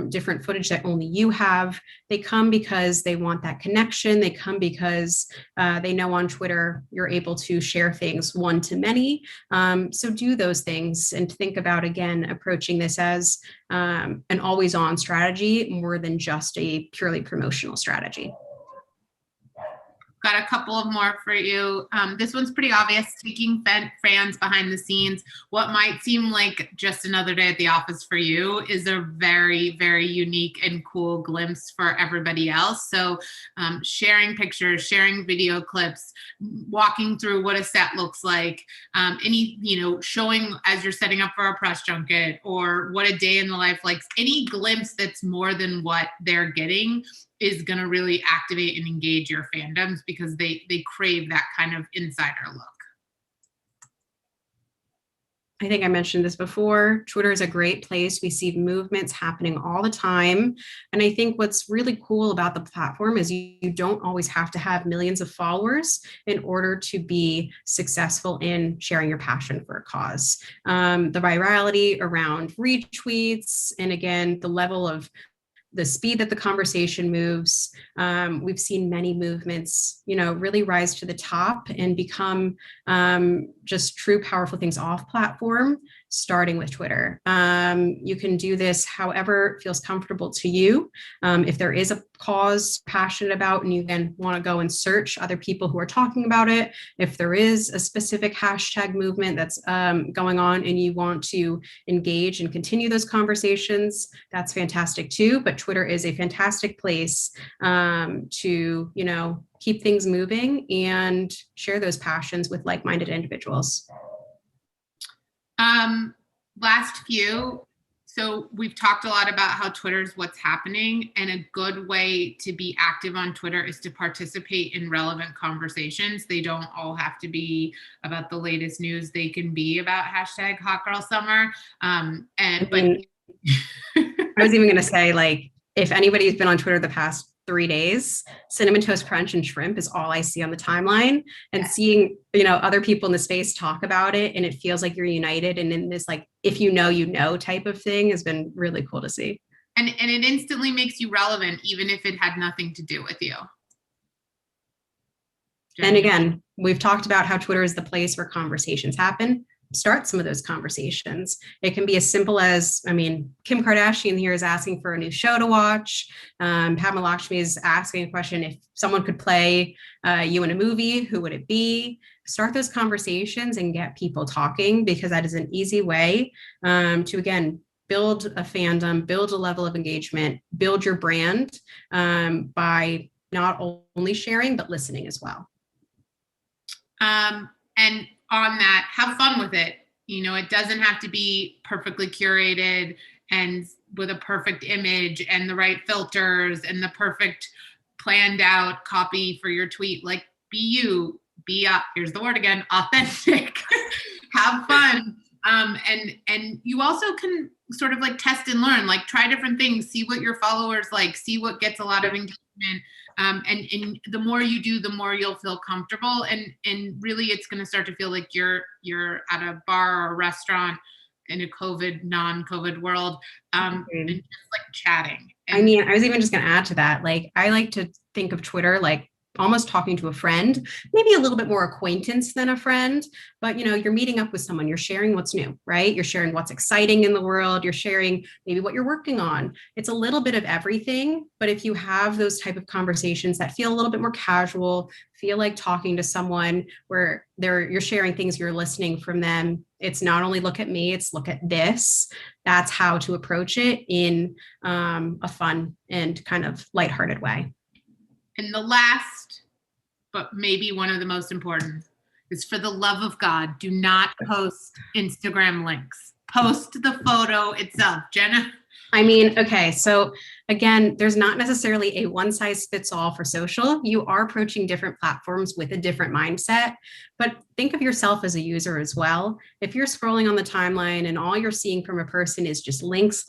different footage that only you have. They come because they want that connection. They come because they know on Twitter you're able to share things one to many. So do those things and think about, again, approaching this as an always on strategy more than just a purely promotional strategy.
Got a couple of more for you. This one's pretty obvious, taking fans behind the scenes. What might seem like just another day at the office for you is a very, very unique and cool glimpse for everybody else. So sharing pictures, sharing video clips, walking through what a set looks like, showing as you're setting up for a press junket or what a day in the life, like any glimpse that's more than what they're getting is going to really activate and engage your fandoms because they crave that kind of insider look.
I think I mentioned this before. Twitter is a great place. We see movements happening all the time. And I think what's really cool about the platform is you don't always have to have millions of followers in order to be successful in sharing your passion for a cause. The virality around retweets, and again, the level of the speed that the conversation moves. We've seen many movements, really rise to the top and become just true powerful things off platform, starting with Twitter. You can do this however feels comfortable to you. If there is a cause passionate about and you then want to go and search other people who are talking about it, if there is a specific hashtag movement that's going on and you want to engage and continue those conversations, that's fantastic too. But Twitter is a fantastic place to, keep things moving and share those passions with like-minded individuals.
Last few. So we've talked a lot about how Twitter's what's happening, and a good way to be active on Twitter is to participate in relevant conversations. They don't all have to be about the latest news. They can be about hashtag Hot Girl Summer. I
was even going to say, like, if anybody's been on Twitter the past 3 days, Cinnamon Toast Crunch and shrimp is all I see on the timeline, and seeing, other people in the space talk about it, and it feels like you're united and in this, like, if you know type of thing has been really cool to see.
And it instantly makes you relevant, even if it had nothing to do with you.
And again, we've talked about how Twitter is the place where conversations happen. Start some of those conversations. It can be as simple as, Kim Kardashian here is asking for a new show to watch. Padma Lakshmi is asking a question, if someone could play you in a movie, who would it be? Start those conversations and get people talking, because that is an easy way to, again, build a fandom, build a level of engagement, build your brand by not only sharing, but listening as well.
And on that, have fun with it. It doesn't have to be perfectly curated and with a perfect image and the right filters and the perfect planned out copy for your tweet. Like, be you, here's the word again, authentic. Have fun. And you also can sort of like test and learn, like try different things, see what your followers like, see what gets a lot of engagement. And the more you do, the more you'll feel comfortable. And really it's going to start to feel like you're at a bar or a restaurant in a non-COVID world, and just like chatting.
I was even just going to add to that. Like, I like to think of Twitter like almost talking to a friend, maybe a little bit more acquaintance than a friend, but you're meeting up with someone, you're sharing what's new, right? You're sharing what's exciting in the world, you're sharing maybe what you're working on. It's a little bit of everything, but if you have those type of conversations that feel a little bit more casual, feel like talking to someone where you're sharing things, you're listening from them. It's not only look at me, it's look at this. That's how to approach it in a fun and kind of lighthearted way.
And the last, but maybe one of the most important, is, for the love of God, do not post Instagram links. Post the photo itself. Jenna?
Okay, so again, there's not necessarily a one size fits all for social. You are approaching different platforms with a different mindset, but think of yourself as a user as well. If you're scrolling on the timeline and all you're seeing from a person is just links,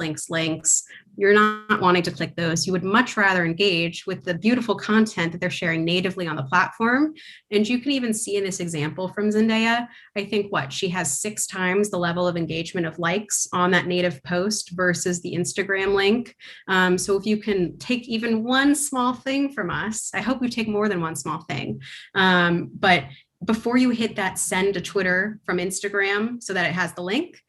you're not wanting to click those. You would much rather engage with the beautiful content that they're sharing natively on the platform. And you can even see in this example from Zendaya, I think she has 6 times the level of engagement of likes on that native post versus the Instagram link. So if you can take even one small thing from us, I hope you take more than one small thing. But before you hit that send to Twitter from Instagram so that it has the link,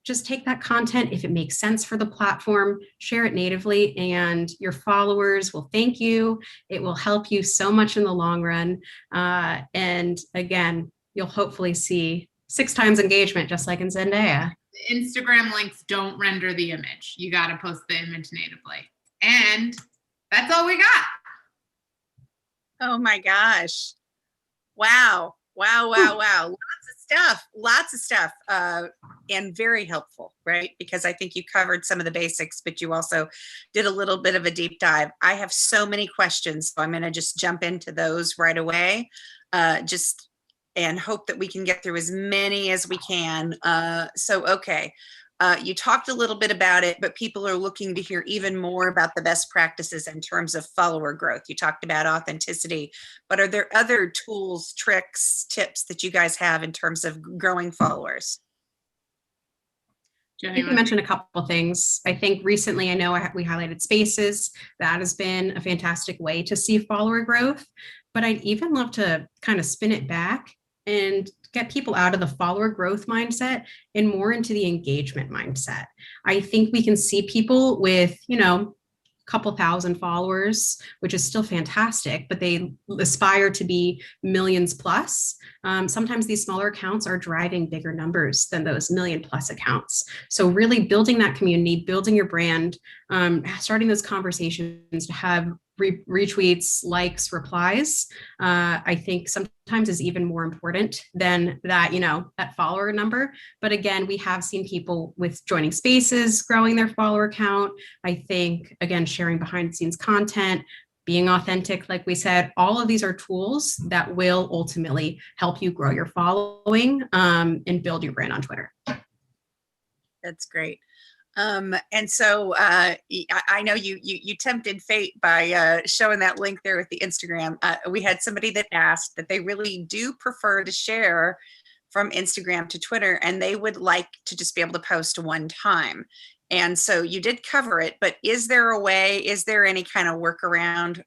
just take that content. If it makes sense for the platform, share it natively, and your followers will thank you. It will help you so much in the long run. And again, you'll hopefully see 6 times engagement, just like in Zendaya.
The Instagram links don't render the image. You got to post the image natively. And that's all we got.
Oh my gosh. Wow. Lots of stuff. And very helpful, right? Because I think you covered some of the basics, but you also did a little bit of a deep dive. I have so many questions, so I'm going to just jump into those right away. Just and hope that we can get through as many as we can. Okay. You talked a little bit about it, but people are looking to hear even more about the best practices in terms of follower growth. You talked about authenticity, but are there other tools, tricks, tips that you guys have in terms of growing followers?
I think you mentioned a couple of things. I think recently, I know we highlighted Spaces. That has been a fantastic way to see follower growth, but I'd even love to kind of spin it back and get people out of the follower growth mindset and more into the engagement mindset. I think we can see people with, couple thousand followers, which is still fantastic, but they aspire to be millions plus. Sometimes these smaller accounts are driving bigger numbers than those million plus accounts. So really building that community, building your brand, starting those conversations to have retweets, likes, replies, I think sometimes is even more important than that, that follower number. But again, we have seen people with joining Spaces, growing their follower count. I think, again, sharing behind the scenes content, being authentic, like we said, all of these are tools that will ultimately help you grow your following and build your brand on Twitter.
That's great. And so I know you tempted fate by showing that link there with the Instagram. We had somebody that asked that they really do prefer to share from Instagram to Twitter, and they would like to just be able to post one time. And so you did cover it, but is there a way, is there any kind of workaround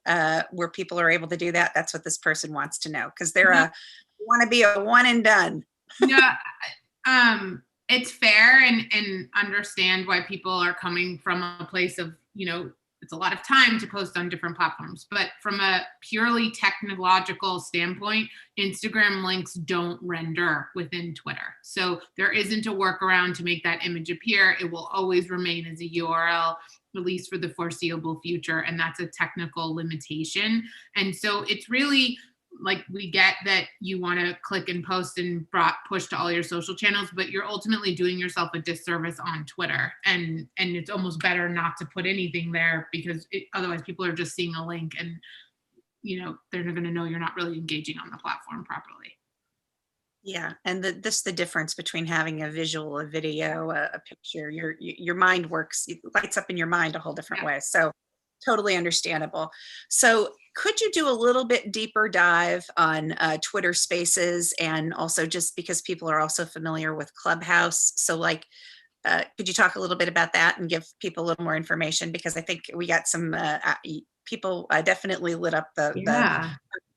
where people are able to do that? That's what this person wants to know, because they're want to be a one and done.
Yeah. It's fair and understand why people are coming from a place of, it's a lot of time to post on different platforms. But from a purely technological standpoint, Instagram links don't render within Twitter. So there isn't a workaround to make that image appear. It will always remain as a URL, at least for the foreseeable future. And that's a technical limitation. And so it's really, like, we get that you want to click and post and push to all your social channels, but you're ultimately doing yourself a disservice on Twitter. And it's almost better not to put anything there, because otherwise people are just seeing a link and, they're not going to know you're not really engaging on the platform properly.
Yeah. And the difference between having a visual, a video, a picture, your mind works, it lights up in your mind a whole different way. So totally understandable. So could you do a little bit deeper dive on Twitter Spaces, and also just because people are also familiar with Clubhouse? So could you talk a little bit about that and give people a little more information? Because I think we got some people definitely lit up the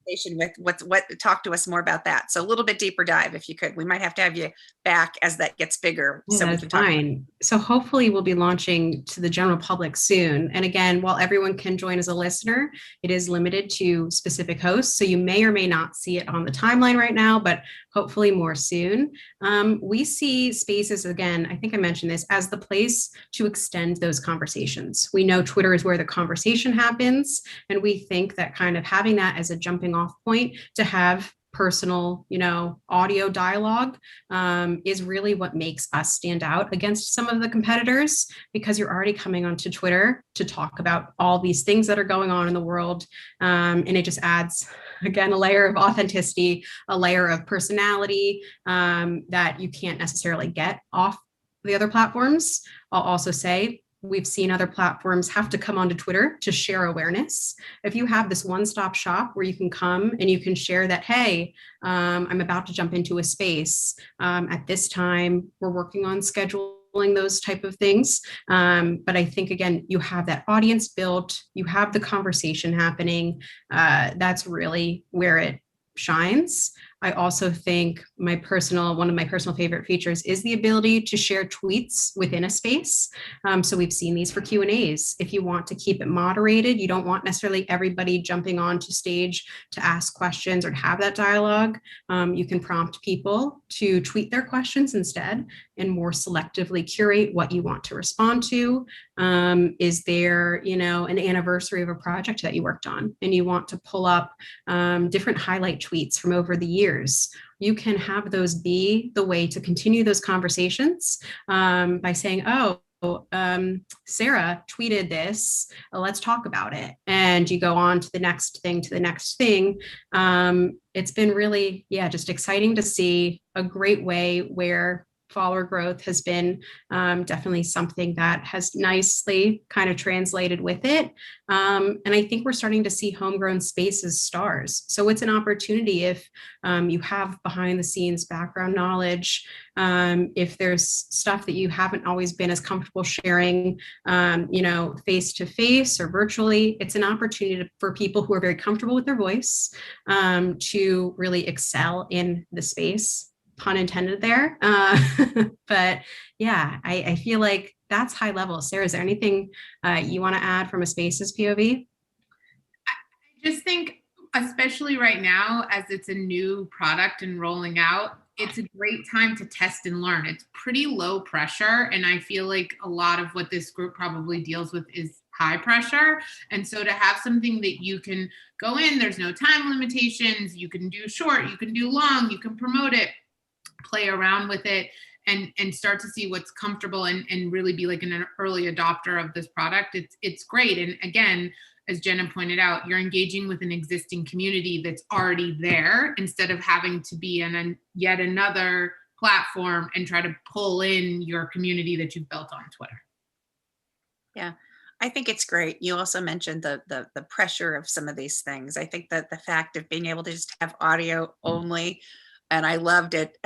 conversation with talk to us more about that. So a little bit deeper dive, if you could. We might have to have you back as that gets bigger.
So that's fine. So hopefully we'll be launching to the general public soon. And again, while everyone can join as a listener, it is limited to specific hosts. So you may or may not see it on the timeline right now, but hopefully more soon. We see Spaces, again, I think I mentioned this, as the place to extend those conversations. We know Twitter is where the conversation happens, and we think that kind of having that as a jumping off point to have personal, audio dialogue is really what makes us stand out against some of the competitors, because you're already coming onto Twitter to talk about all these things that are going on in the world. And it just adds, again, a layer of authenticity, a layer of personality that you can't necessarily get off the other platforms. I'll also say, we've seen other platforms have to come onto Twitter to share awareness. If you have this one-stop shop where you can come and you can share that, hey, I'm about to jump into a space. At this time, we're working on scheduling those type of things. But I think, again, you have that audience built, you have the conversation happening. That's really where it shines. I also think one of my personal favorite features is the ability to share tweets within a space. So we've seen these for Q&As. If you want to keep it moderated, you don't want necessarily everybody jumping onto stage to ask questions or to have that dialogue. You can prompt people to tweet their questions instead and more selectively curate what you want to respond to. Is there, an anniversary of a project that you worked on and you want to pull up different highlight tweets from over the years? You can have those be the way to continue those conversations by saying, oh, Sarah tweeted this, let's talk about it. And you go on to the next thing, to the next thing. It's been really, just exciting to see a great way where follower growth has been definitely something that has nicely kind of translated with it. And I think we're starting to see homegrown spaces stars. So it's an opportunity if you have behind the scenes background knowledge, if there's stuff that you haven't always been as comfortable sharing, face to face or virtually, it's an opportunity for people who are very comfortable with their voice to really excel in the space. Pun intended there. But yeah, I feel like that's high level. Sarah, is there anything you want to add from a spaces POV?
I just think, especially right now, as it's a new product and rolling out, it's a great time to test and learn. It's pretty low pressure. And I feel like a lot of what this group probably deals with is high pressure. And so to have something that you can go in, there's no time limitations, you can do short, you can do long, you can promote it, play around with it, and start to see what's comfortable and really be like an early adopter of this product. It's great. And again, as Jenna pointed out, you're engaging with an existing community that's already there instead of having to be in yet another platform and try to pull in your community that you've built on Twitter.
Yeah, I think it's great. You also mentioned the pressure of some of these things. I think that the fact of being able to just have audio only, and I loved it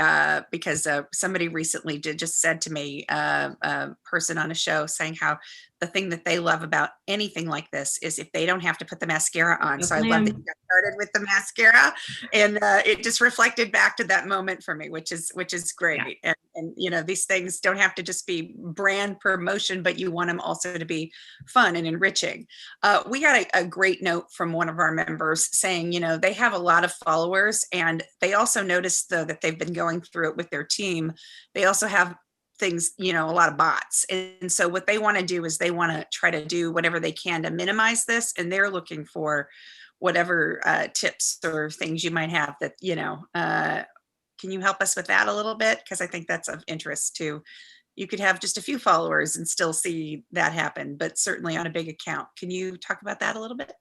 because somebody recently just said to me, a person on a show saying how the thing that they love about anything like this is if they don't have to put the mascara on.
Yes,
so I love that you got started with the mascara, and it just reflected back to that moment for me, which is great. Yeah. And these things don't have to just be brand promotion, but you want them also to be fun and enriching. We got a great note from one of our members saying, they have a lot of followers, and they also noticed though that they've been going through it with their team. They also have things, a lot of bots. And so what they want to do is they want to try to do whatever they can to minimize this. And they're looking for whatever tips or things you might have that, can you help us with that a little bit? Because I think that's of interest too. You could have just a few followers and still see that happen, but certainly on a big account. Can you talk about that a little bit?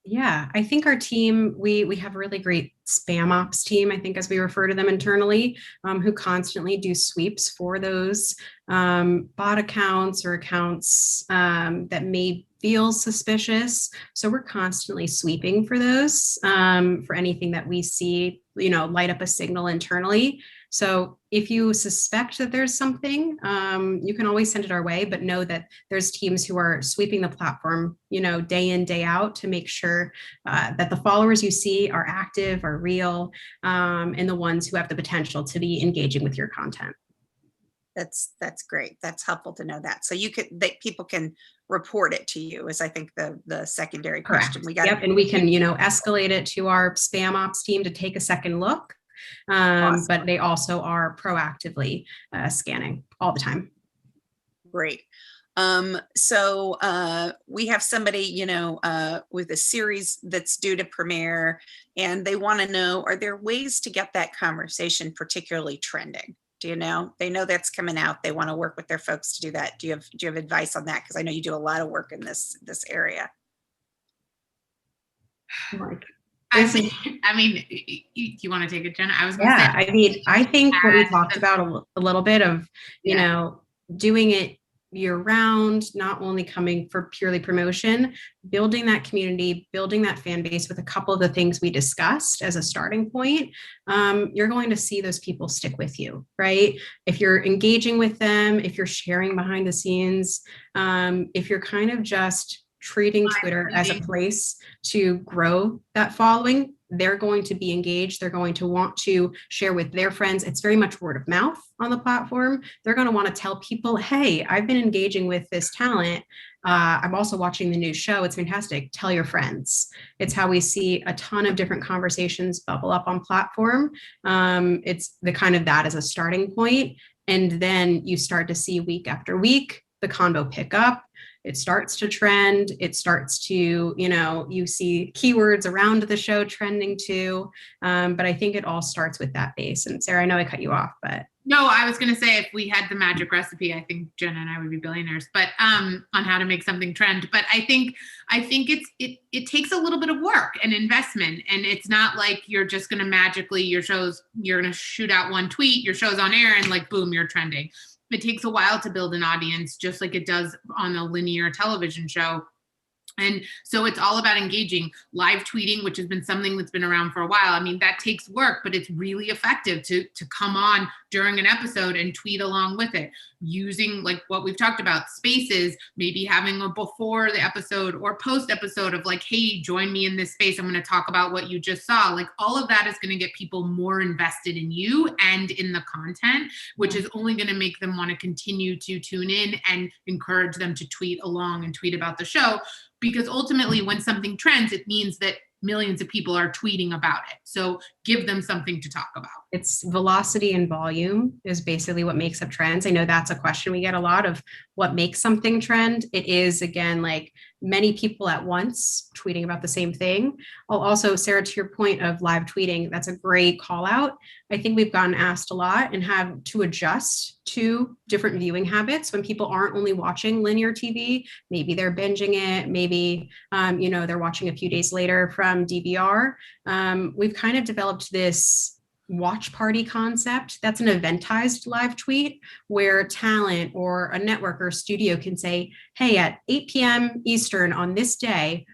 Yeah, I think our team, we have a really great spam ops team, I think, as we refer to them internally, who constantly do sweeps for those bot accounts or accounts that may feel suspicious. So we're constantly sweeping for those, for anything that we see, light up a signal internally. So if you suspect that there's something, you can always send it our way, but know that there's teams who are sweeping the platform, day in, day out to make sure that the followers you see are active, are real, and the ones who have the potential to be engaging with your content.
That's great. That's helpful to know that. So people can report it to you is I think the secondary question.
Correct.
We got
and we can, escalate it to our spam ops team to take a second look. Awesome. But they also are proactively scanning all the time.
Great. So we have somebody, with a series that's due to premiere, and they want to know, are there ways to get that conversation particularly trending? Do you know? They know that's coming out. They want to work with their folks to do that. Do you have advice on that? Because I know you do a lot of work in this area.
I mean, you want to take it, Jenna? I was
gonna say, I think what we talked about a little bit of, doing it year round, not only coming for purely promotion, building that community, building that fan base with a couple of the things we discussed as a starting point, you're going to see those people stick with you, right? If you're engaging with them, if you're sharing behind the scenes, if you're kind of just treating Twitter as a place to grow that following, they're going to be engaged. They're going to want to share with their friends. It's very much word of mouth on the platform. They're going to want to tell people, hey, I've been engaging with this talent. I'm also watching the new show. It's fantastic. Tell your friends. It's how we see a ton of different conversations bubble up on platform. It's the kind of that as a starting point. And then you start to see week after week, the convo pick up. It starts to trend. It starts to, you see keywords around the show trending too. But I think it all starts with that base. And Sarah, I know I cut you off, but.
No, I was going to say if we had the magic recipe, I think Jenna and I would be billionaires, but on how to make something trend. But I think it takes a little bit of work and investment, and it's not like you're just going to magically you're going to shoot out one tweet, your show's on air, and like boom, you're trending. It takes a while to build an audience, just like it does on a linear television show. And so it's all about engaging. Live tweeting, which has been something that's been around for a while. I mean, that takes work, but it's really effective to come on during an episode and tweet along with it, using like what we've talked about, spaces, maybe having a before the episode or post episode of like, hey, join me in this space. I'm going to talk about what you just saw. Like all of that is going to get people more invested in you and in the content, which is only going to make them want to continue to tune in and encourage them to tweet along and tweet about the show. Because ultimately, when something trends, it means that millions of people are tweeting about it. So give them something to talk about.
It's velocity and volume is basically what makes up trends. I know that's a question we get a lot of what makes something trend. It is, again, like many people at once tweeting about the same thing. Also, Sarah, to your point of live tweeting, that's a great call out. I think we've gotten asked a lot and have to adjust to different viewing habits when people aren't only watching linear TV. Maybe they're binging it. Maybe, they're watching a few days later from DVR. We've kind of developed this watch party concept. That's an eventized live tweet where talent or a network or a studio can say, hey, at 8 p.m. Eastern on this day,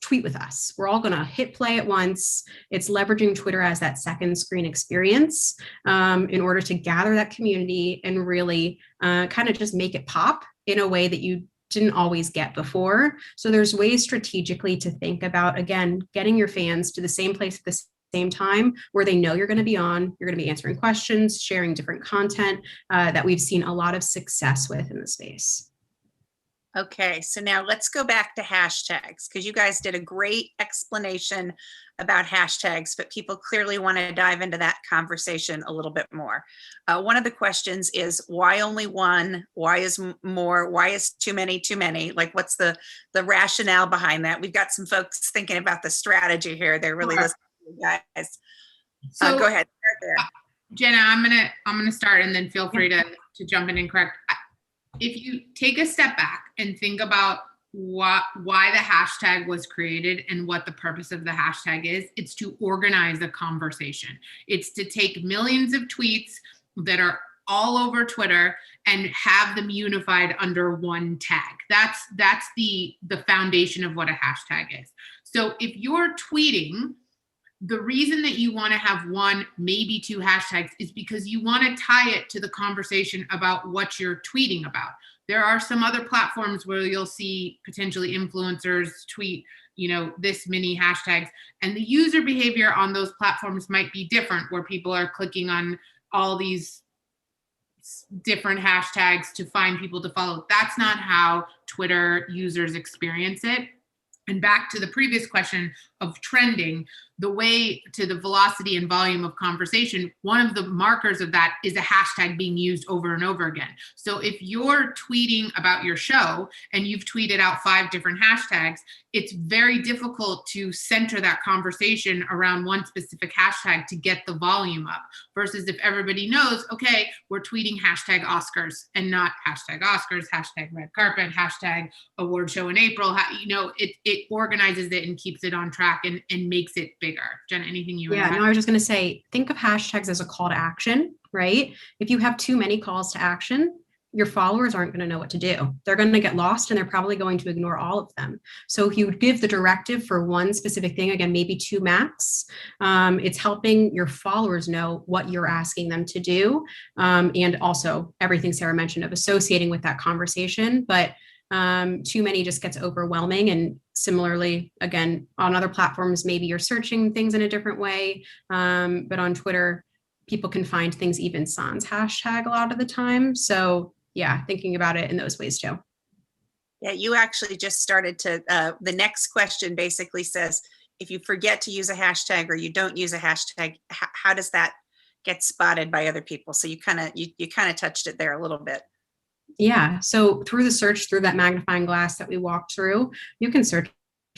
tweet with us. We're all going to hit play at once. It's leveraging Twitter as that second screen experience in order to gather that community and really kind of just make it pop in a way that you didn't always get before. So there's ways strategically to think about, again, getting your fans to the same place at the same time where they know you're going to be on, you're going to be answering questions, sharing different content that we've seen a lot of success with in the space.
Okay, so now let's go back to hashtags, because you guys did a great explanation about hashtags, but people clearly want to dive into that conversation a little bit more. One of the questions is why only one? Why is more? Why is too many too many? Like, what's the rationale behind that? We've got some folks thinking about the strategy here. They're really listening to you guys. So go ahead, start there.
Jenna, I'm gonna start, and then feel free to jump in and correct. If you take a step back and think about why the hashtag was created and what the purpose of the hashtag is, it's to organize a conversation. It's to take millions of tweets that are all over Twitter and have them unified under one tag. That's the foundation of what a hashtag is. So if you're tweeting, the reason that you want to have one, maybe two hashtags is because you want to tie it to the conversation about what you're tweeting about. There are some other platforms where you'll see potentially influencers tweet, this many hashtags, and the user behavior on those platforms might be different, where people are clicking on all these different hashtags to find people to follow. That's not how Twitter users experience it. And back to the previous question of trending, the way to the velocity and volume of conversation, one of the markers of that is a hashtag being used over and over again. So if you're tweeting about your show and you've tweeted out 5 different hashtags, it's very difficult to center that conversation around one specific hashtag to get the volume up. Versus if everybody knows, okay, we're tweeting hashtag Oscars and not hashtag Oscars, hashtag red carpet, hashtag award show in April, it organizes it and keeps it on track and makes it bigger. Jenna, anything you want to add?
No, I was just going to say, think of hashtags as a call to action, right? If you have too many calls to action, your followers aren't going to know what to do. They're going to get lost and they're probably going to ignore all of them. So if you give the directive for one specific thing, again, maybe 2 max, it's helping your followers know what you're asking them to do. And also everything Sarah mentioned of associating with that conversation. But too many just gets overwhelming. And similarly, again, on other platforms, maybe you're searching things in a different way. But on Twitter, people can find things even sans hashtag a lot of the time. So yeah, thinking about it in those ways too.
Yeah, you actually just started to, the next question basically says, if you forget to use a hashtag or you don't use a hashtag, how does that get spotted by other people? So you kind of touched it there a little bit.
Yeah. So through the search, through that magnifying glass that we walked through, you can search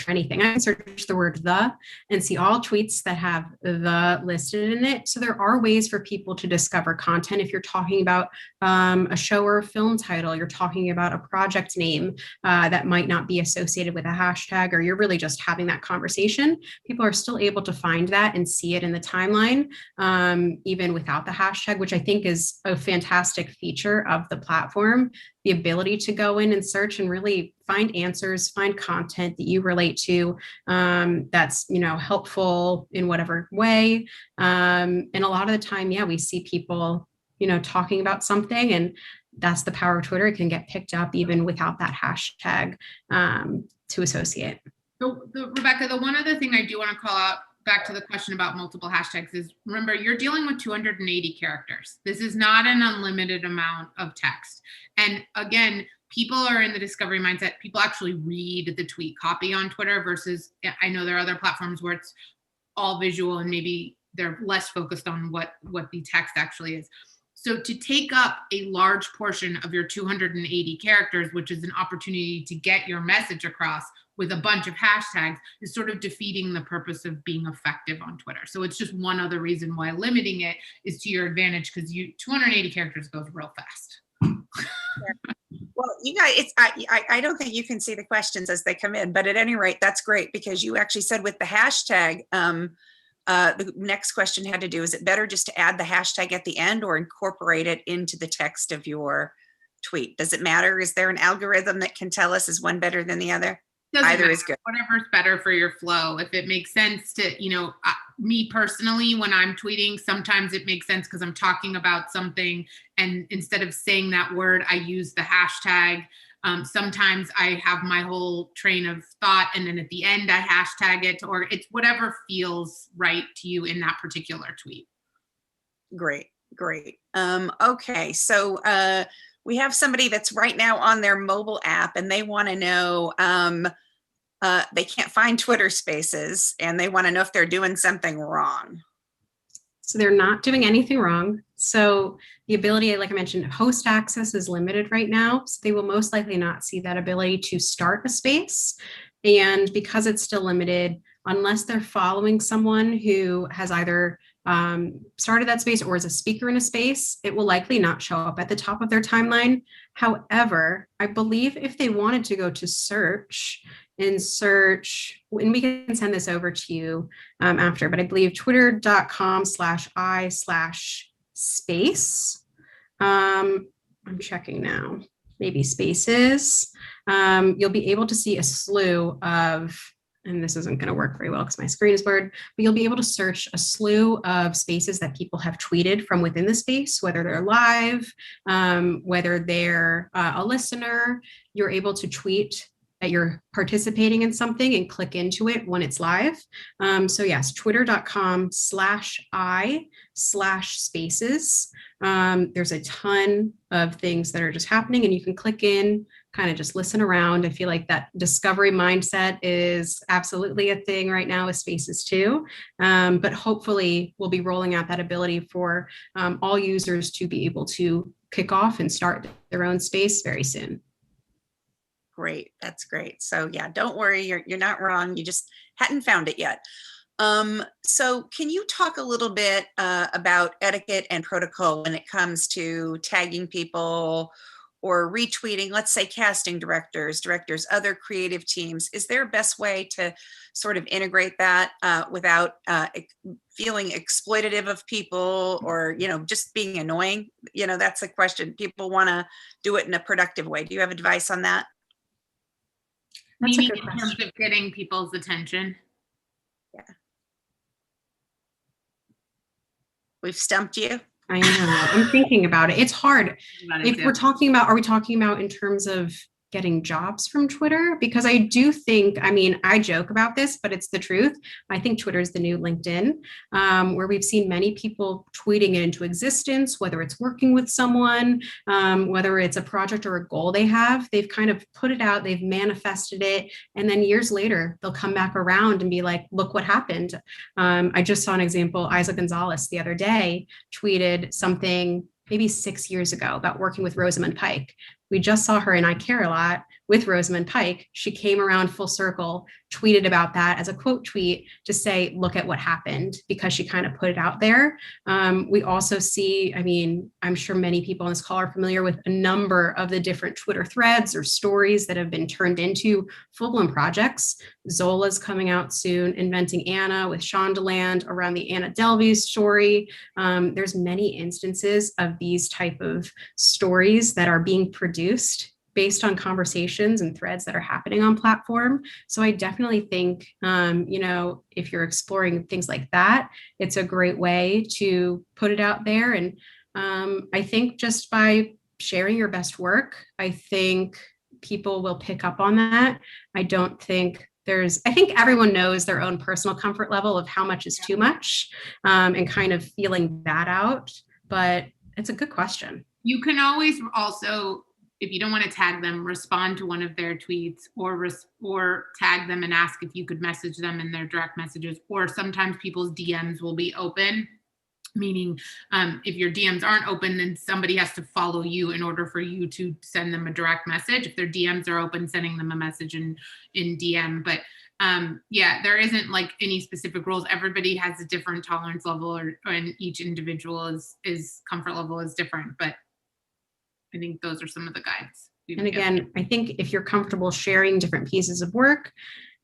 for anything. I can search the word the and see all tweets that have the listed in it. So there are ways for people to discover content. If you're talking about a show or a film title, you're talking about a project name that might not be associated with a hashtag, or you're really just having that conversation, people are still able to find that and see it in the timeline, even without the hashtag, which I think is a fantastic feature of the platform. The ability to go in and search and really find answers, find content that you relate to, that's, helpful in whatever way. And a lot of the time, yeah, we see people, talking about something, and that's the power of Twitter. It can get picked up even without that hashtag to associate.
So, Rebecca, the one other thing I do want to call out back to the question about multiple hashtags is, remember, you're dealing with 280 characters. This is not an unlimited amount of text. And again, people are in the discovery mindset. People actually read the tweet copy on Twitter versus, I know there are other platforms where it's all visual and maybe they're less focused on what the text actually is. So to take up a large portion of your 280 characters, which is an opportunity to get your message across with a bunch of hashtags, is sort of defeating the purpose of being effective on Twitter. So it's just one other reason why limiting it is to your advantage, because 280 characters goes real fast.
Well, you guys, I don't think you can see the questions as they come in, but at any rate, that's great, because you actually said with the hashtag, the next question had to do, is it better just to add the hashtag at the end or incorporate it into the text of your tweet? Does it matter? Is there an algorithm that can tell us is one better than the other? Either
matter.
Is good.
Whatever's better for your flow. If it makes sense to, me personally, when I'm tweeting, sometimes it makes sense because I'm talking about something, and instead of saying that word, I use the hashtag. Sometimes I have my whole train of thought, and then at the end I hashtag it, or it's whatever feels right to you in that particular tweet. Great.
Okay, so we have somebody that's right now on their mobile app, and they want to know, they can't find Twitter Spaces, and they want to know if they're doing something wrong.
So they're not doing anything wrong. So the ability, like I mentioned, host access is limited right now. So they will most likely not see that ability to start a space. And because it's still limited, unless they're following someone who has either started that space or is a speaker in a space, it will likely not show up at the top of their timeline. However, I believe if they wanted to go to search, and we can send this over to you after, but I believe twitter.com/i/space. I'm checking now, maybe spaces. You'll be able to see a slew of, and this isn't going to work very well because my screen is blurred, but you'll be able to search a slew of spaces that people have tweeted from within the space, whether they're live, whether they're a listener. You're able to tweet that you're participating in something and click into it when it's live. So yes, twitter.com/i/spaces. There's a ton of things that are just happening, and you can click in, kind of just listen around. I feel like that discovery mindset is absolutely a thing right now with spaces too. But hopefully we'll be rolling out that ability for all users to be able to kick off and start their own space very soon.
Great, that's great. So yeah, don't worry, you're not wrong. You just hadn't found it yet. So can you talk a little bit about etiquette and protocol when it comes to tagging people or retweeting, let's say casting directors, other creative teams? Is there a best way to sort of integrate that without feeling exploitative of people or, just being annoying? That's the question. People want to do it in a productive way. Do you have advice on that?
Meaning in terms of getting people's attention.
Yeah. We've stumped you.
I know. I'm thinking about it. It's hard. If we're talking about, are we talking about in terms of getting jobs from Twitter? Because I do think, I joke about this, but it's the truth. I think Twitter is the new LinkedIn, where we've seen many people tweeting it into existence, whether it's working with someone, whether it's a project or a goal they have, they've kind of put it out, they've manifested it. And then years later, they'll come back around and be like, look what happened. I just saw an example. Isa Gonzalez the other day tweeted something maybe 6 years ago about working with Rosamund Pike. We just saw her in I Care a Lot with Rosamund Pike, she came around full circle, tweeted about that as a quote tweet to say, look at what happened, because she kind of put it out there. We also see, I mean, I'm sure many people on this call are familiar with a number of the different Twitter threads or stories that have been turned into full-blown projects. Zola's coming out soon, Inventing Anna with Shondaland around the Anna Delvey story. There's many instances of these type of stories that are being produced based on conversations and threads that are happening on platform. So I definitely think, you know, if you're exploring things like that, it's a great way to put it out there. And I think just by sharing your best work, I think people will pick up on that. I don't think I think everyone knows their own personal comfort level of how much is too much, and kind of feeling that out. But it's a good question.
You can always also, if you don't want to tag them, respond to one of their tweets, or tag them and ask if you could message them in their direct messages. Or sometimes people's DMs will be open, meaning if your DMs aren't open, then somebody has to follow you in order for you to send them a direct message. If their DMs are open, sending them a message in DM. But yeah, there isn't like any specific rules. Everybody has a different tolerance level, and each individual is comfort level is different. But I think those are some of the guides.
And again, I think if you're comfortable sharing different pieces of work,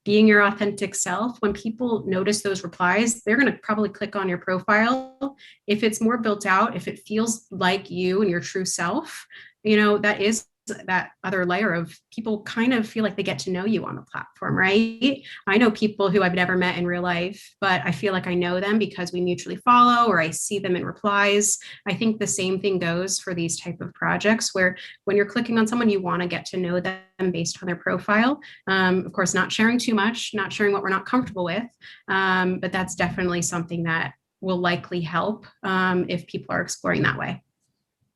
being your authentic self, when people notice those replies, they're going to probably click on your profile. If it's more built out, if it feels like you and your true self, you know, that is that other layer of people kind of feel like they get to know you on the platform, right? I know people who I've never met in real life, but I feel like I know them because we mutually follow or I see them in replies. I think the same thing goes for these type of projects where when you're clicking on someone, you want to get to know them based on their profile. Of course, not sharing too much, not sharing what we're not comfortable with, but that's definitely something that will likely help if people are exploring that way.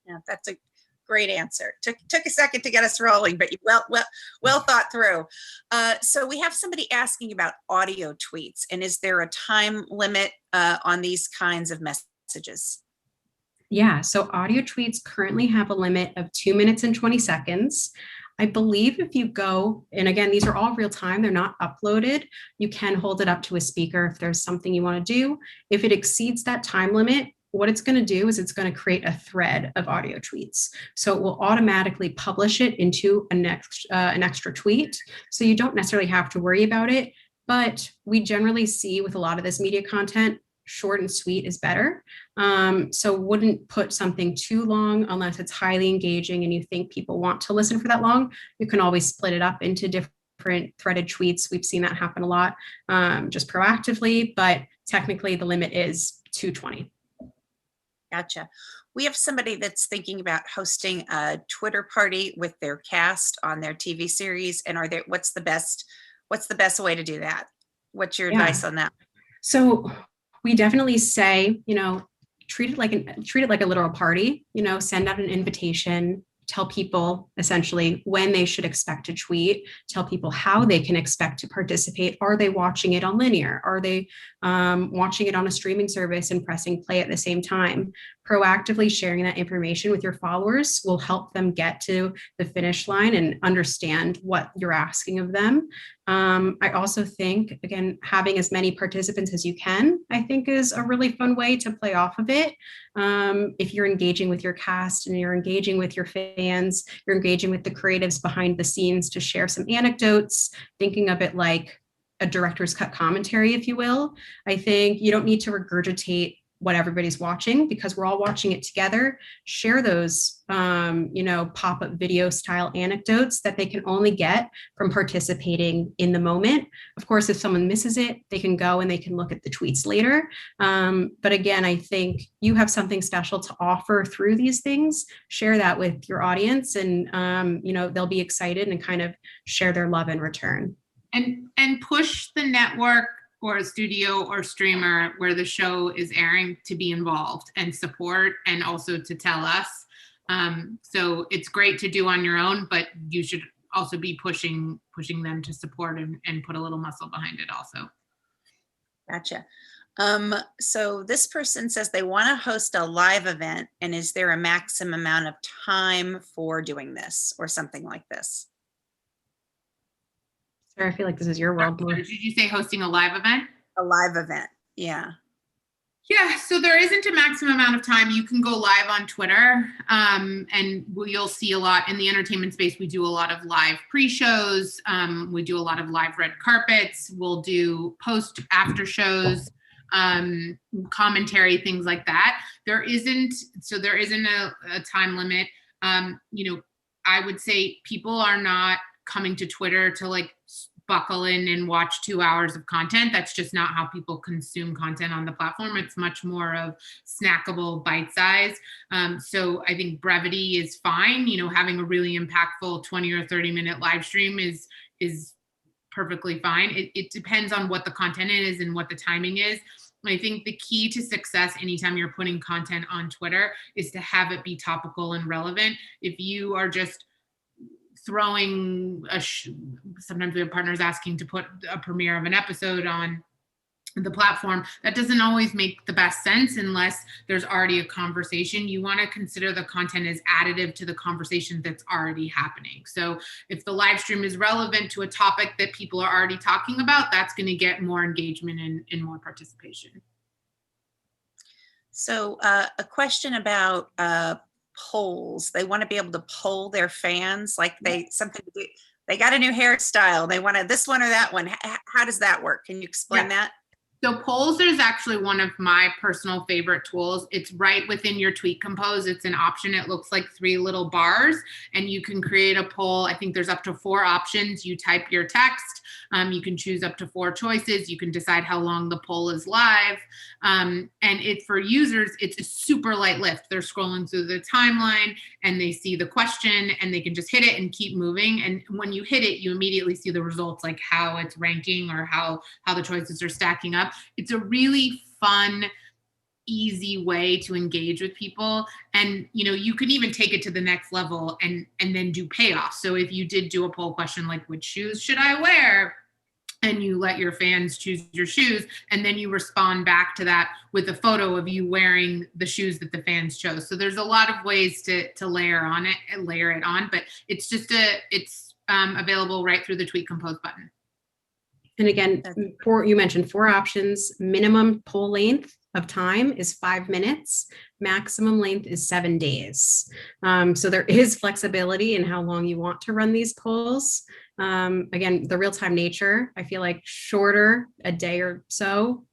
Yeah, that's a great answer. Took a second to get us rolling, but well thought through. So we have somebody asking about audio tweets, and is there a time limit on these kinds of messages?
Yeah, so audio tweets currently have a limit of 2 minutes and 20 seconds. I believe if you go, and again, these are all real time, they're not uploaded. You can hold it up to a speaker if there's something you want to do. If it exceeds that time limit, what it's going to do is it's going to create a thread of audio tweets. So it will automatically publish it into an extra tweet. So you don't necessarily have to worry about it. But we generally see with a lot of this media content, short and sweet is better. So wouldn't put something too long unless it's highly engaging and you think people want to listen for that long. You can always split it up into different threaded tweets. We've seen that happen a lot, just proactively, but technically the limit is 220.
Gotcha. We have somebody that's thinking about hosting a Twitter party with their cast on their TV series. And what's the best way to do that? What's your advice on that?
So we definitely say, you know, treat it like a literal party, you know, send out an invitation, tell people essentially when they should expect to tweet, tell people how they can expect to participate. Are they watching it on linear? Are they watching it on a streaming service and pressing play at the same time? Proactively sharing that information with your followers will help them get to the finish line and understand what you're asking of them. I also think, again, having as many participants as you can, I think is a really fun way to play off of it. If you're engaging with your cast and you're engaging with your fans, you're engaging with the creatives behind the scenes to share some anecdotes, thinking of it like a director's cut commentary, if you will. I think you don't need to regurgitate what everybody's watching because we're all watching it together. Share those, you know, pop-up video style anecdotes that they can only get from participating in the moment. Of course, if someone misses it, they can go and they can look at the tweets later. But again, I think you have something special to offer through these things. Share that with your audience and, you know, they'll be excited and kind of share their love in return.
And push the network or a studio or streamer where the show is airing to be involved and support, and also to tell us. So it's great to do on your own, but you should also be pushing them to support and put a little muscle behind it also.
Gotcha. So this person says they want to host a live event, and is there a maximum amount of time for doing this or something like this?
Sarah, I feel like this is your world more.
Did you say hosting a live event?
A live event, yeah.
Yeah, so there isn't a maximum amount of time. You can go live on Twitter, and you'll see a lot in the entertainment space. We do a lot of live pre-shows. We do a lot of live red carpets. We'll do post after shows, commentary, things like that. There isn't a time limit. I would say people are not coming to Twitter to like buckle in and watch 2 hours of content. That's just not how people consume content on the platform. It's much more of snackable bite size. So I think brevity is fine. Having a really impactful 20 or 30-minute live stream is perfectly fine. It depends on what the content is and what the timing is. I think the key to success anytime you're putting content on Twitter is to have it be topical and relevant. If you are just throwing sometimes we have partners asking to put a premiere of an episode on the platform, that doesn't always make the best sense unless there's already a conversation. You want to consider the content as additive to the conversation that's already happening. So if the live stream is relevant to a topic that people are already talking about, that's going to get more engagement and more participation.
So a question about polls. They want to be able to poll their fans, like they got a new hairstyle, they want this one or that one. How does that work? Can you explain that?
So polls is actually one of my personal favorite tools. It's right within your Tweet Compose. It's an option. It looks like 3 little bars and you can create a poll. I think there's up to 4 options. You type your text. You can choose up to 4 choices. You can decide how long the poll is live. And for users, it's a super light lift. They're scrolling through the timeline and they see the question and they can just hit it and keep moving. And when you hit it, you immediately see the results, like how it's ranking or how the choices are stacking up. It's a really fun, easy way to engage with people. And, you could even take it to the next level and then do payoffs. So if you did do a poll question, like which shoes should I wear? And you let your fans choose your shoes, and then you respond back to that with a photo of you wearing the shoes that the fans chose. So there's a lot of ways to layer it on, but it's available right through the Tweet Compose button.
And again, you mentioned 4 options. Minimum poll length of time is 5 minutes. Maximum length is 7 days. So there is flexibility in how long you want to run these polls. Again, the real-time nature, I feel like shorter, a day or so,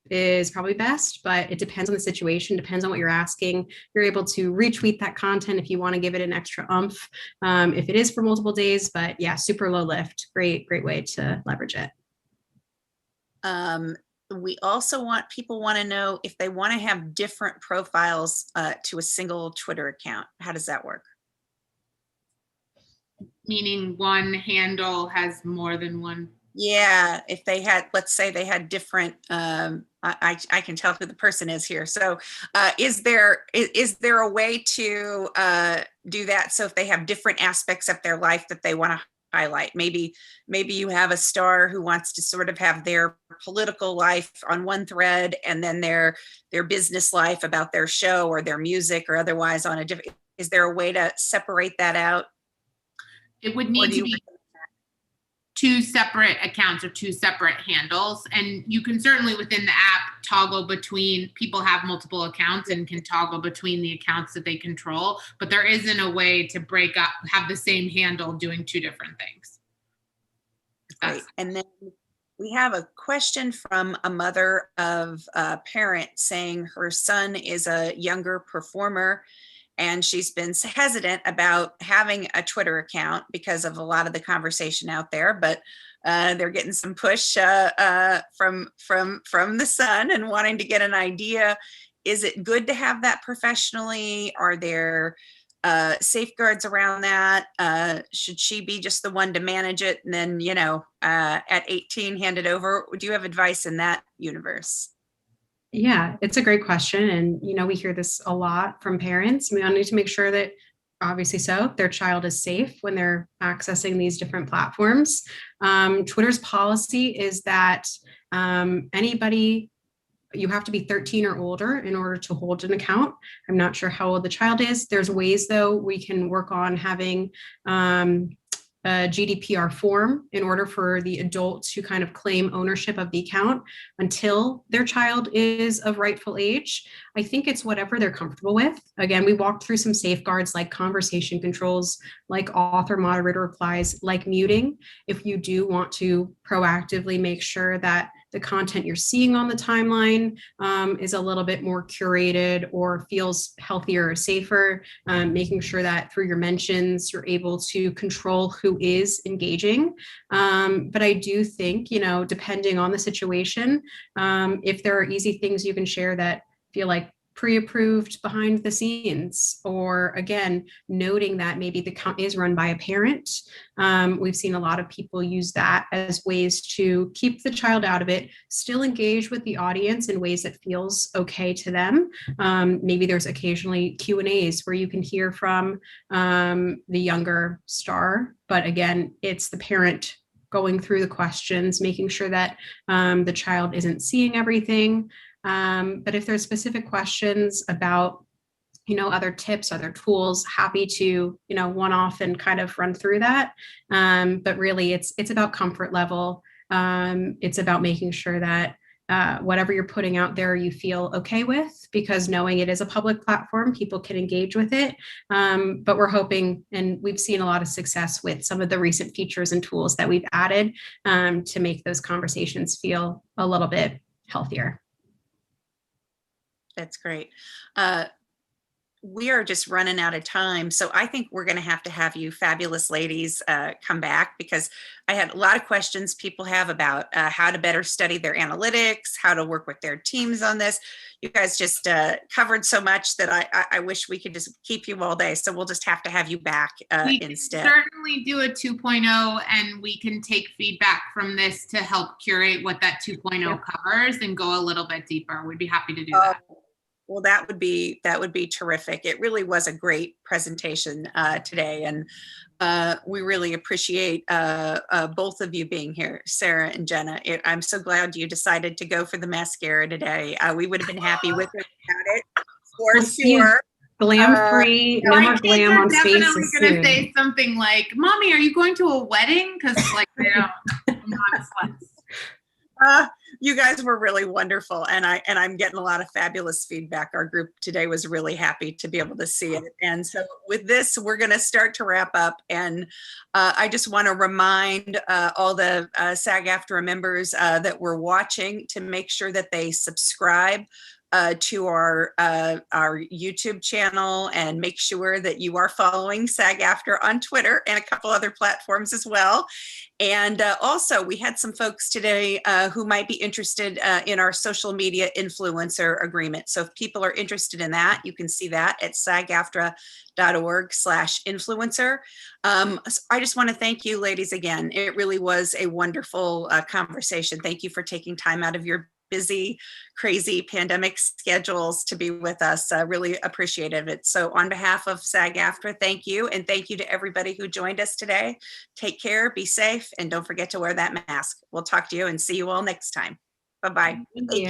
is probably best, but it depends on the situation, depends on what you're asking. You're able to retweet that content if you want to give it an extra oomph, if it is for multiple days. But yeah, super low lift. Great way to leverage it.
We also people want to know if they want to have different profiles to a single Twitter account. How does that work?
Meaning one handle has more than one?
Yeah, if they had, let's say they had different, I can tell who the person is here. So is there a way to do that? So if they have different aspects of their life that they want to highlight, maybe you have a star who wants to sort of have their political life on one thread and then their business life about their show or their music or otherwise on a different, is there a way to separate that out?
It would need to be 2 separate accounts or 2 separate handles. And you can certainly within the app toggle between, people have multiple accounts and can toggle between the accounts that they control, but there isn't a way to break up, have the same handle doing 2 different things.
Great. And then we have a question from a mother of a parent saying her son is a younger performer and she's been hesitant about having a Twitter account because of a lot of the conversation out there, but they're getting some push from the son and wanting to get an idea. Is it good to have that professionally? Are there safeguards around that? Should she be just the one to manage it and then, at 18, hand it over? Do you have advice in that universe?
Yeah, it's a great question. And, we hear this a lot from parents. We need to make sure that obviously their child is safe when they're accessing these different platforms. Twitter's policy is that anybody, you have to be 13 or older in order to hold an account. I'm not sure how old the child is. There's ways though we can work on having a GDPR form in order for the adult to kind of claim ownership of the account until their child is of rightful age. I think it's whatever they're comfortable with. Again, we walked through some safeguards like conversation controls, like author moderator replies, like muting. If you do want to proactively make sure that the content you're seeing on the timeline is a little bit more curated or feels healthier or safer, making sure that through your mentions, you're able to control who is engaging. But I do think, depending on the situation, if there are easy things you can share that feel like pre-approved behind the scenes, or again, noting that maybe the account is run by a parent. We've seen a lot of people use that as ways to keep the child out of it, still engage with the audience in ways that feels okay to them. Maybe there's occasionally Q&As where you can hear from the younger star, but again, it's the parent going through the questions, making sure that the child isn't seeing everything. But if there's specific questions about, other tips, other tools, happy to, one-off and kind of run through that. But really it's about comfort level. It's about making sure that whatever you're putting out there, you feel okay with, because knowing it is a public platform, people can engage with it. But we're hoping, and we've seen a lot of success with some of the recent features and tools that we've added to make those conversations feel a little bit healthier.
That's great. We are just running out of time. So I think we're going to have you fabulous ladies come back, because I had a lot of questions people have about how to better study their analytics, how to work with their teams on this. You guys just covered so much that I wish we could just keep you all day. So we'll just have you back instead.
We certainly do a 2.0, and we can take feedback from this to help curate what that 2.0 covers and go a little bit deeper. We'd be happy to do that.
Well, that would be terrific. It really was a great presentation today, and we really appreciate both of you being here, Sarah and Jenna. I'm so glad you decided to go for the mascara today. We would have been happy with it without it, for sure.
Glam free, no more glam on Spaces.
Definitely going to say something like, "Mommy, are you going to a wedding?" Because they don't. I'm not sweats.
You guys were really wonderful, and I'm getting a lot of fabulous feedback. Our group today was really happy to be able to see it. And so with this, we're going to start to wrap up. And I just want to remind all the SAG-AFTRA members that we're watching to make sure that they subscribe to our YouTube channel, and make sure that you are following SAG-AFTRA on Twitter and a couple other platforms as well. And also, we had some folks today who might be interested in our social media influencer agreement. So if people are interested in that, you can see that at sagaftra.org/influencer. I just want to thank you ladies again. It really was a wonderful conversation. Thank you for taking time out of your busy, crazy pandemic schedules to be with us. Really appreciative it. So on behalf of SAG-AFTRA, thank you. And thank you to everybody who joined us today. Take care, be safe, and don't forget to wear that mask. We'll talk to you and see you all next time. Bye-bye. Thank you.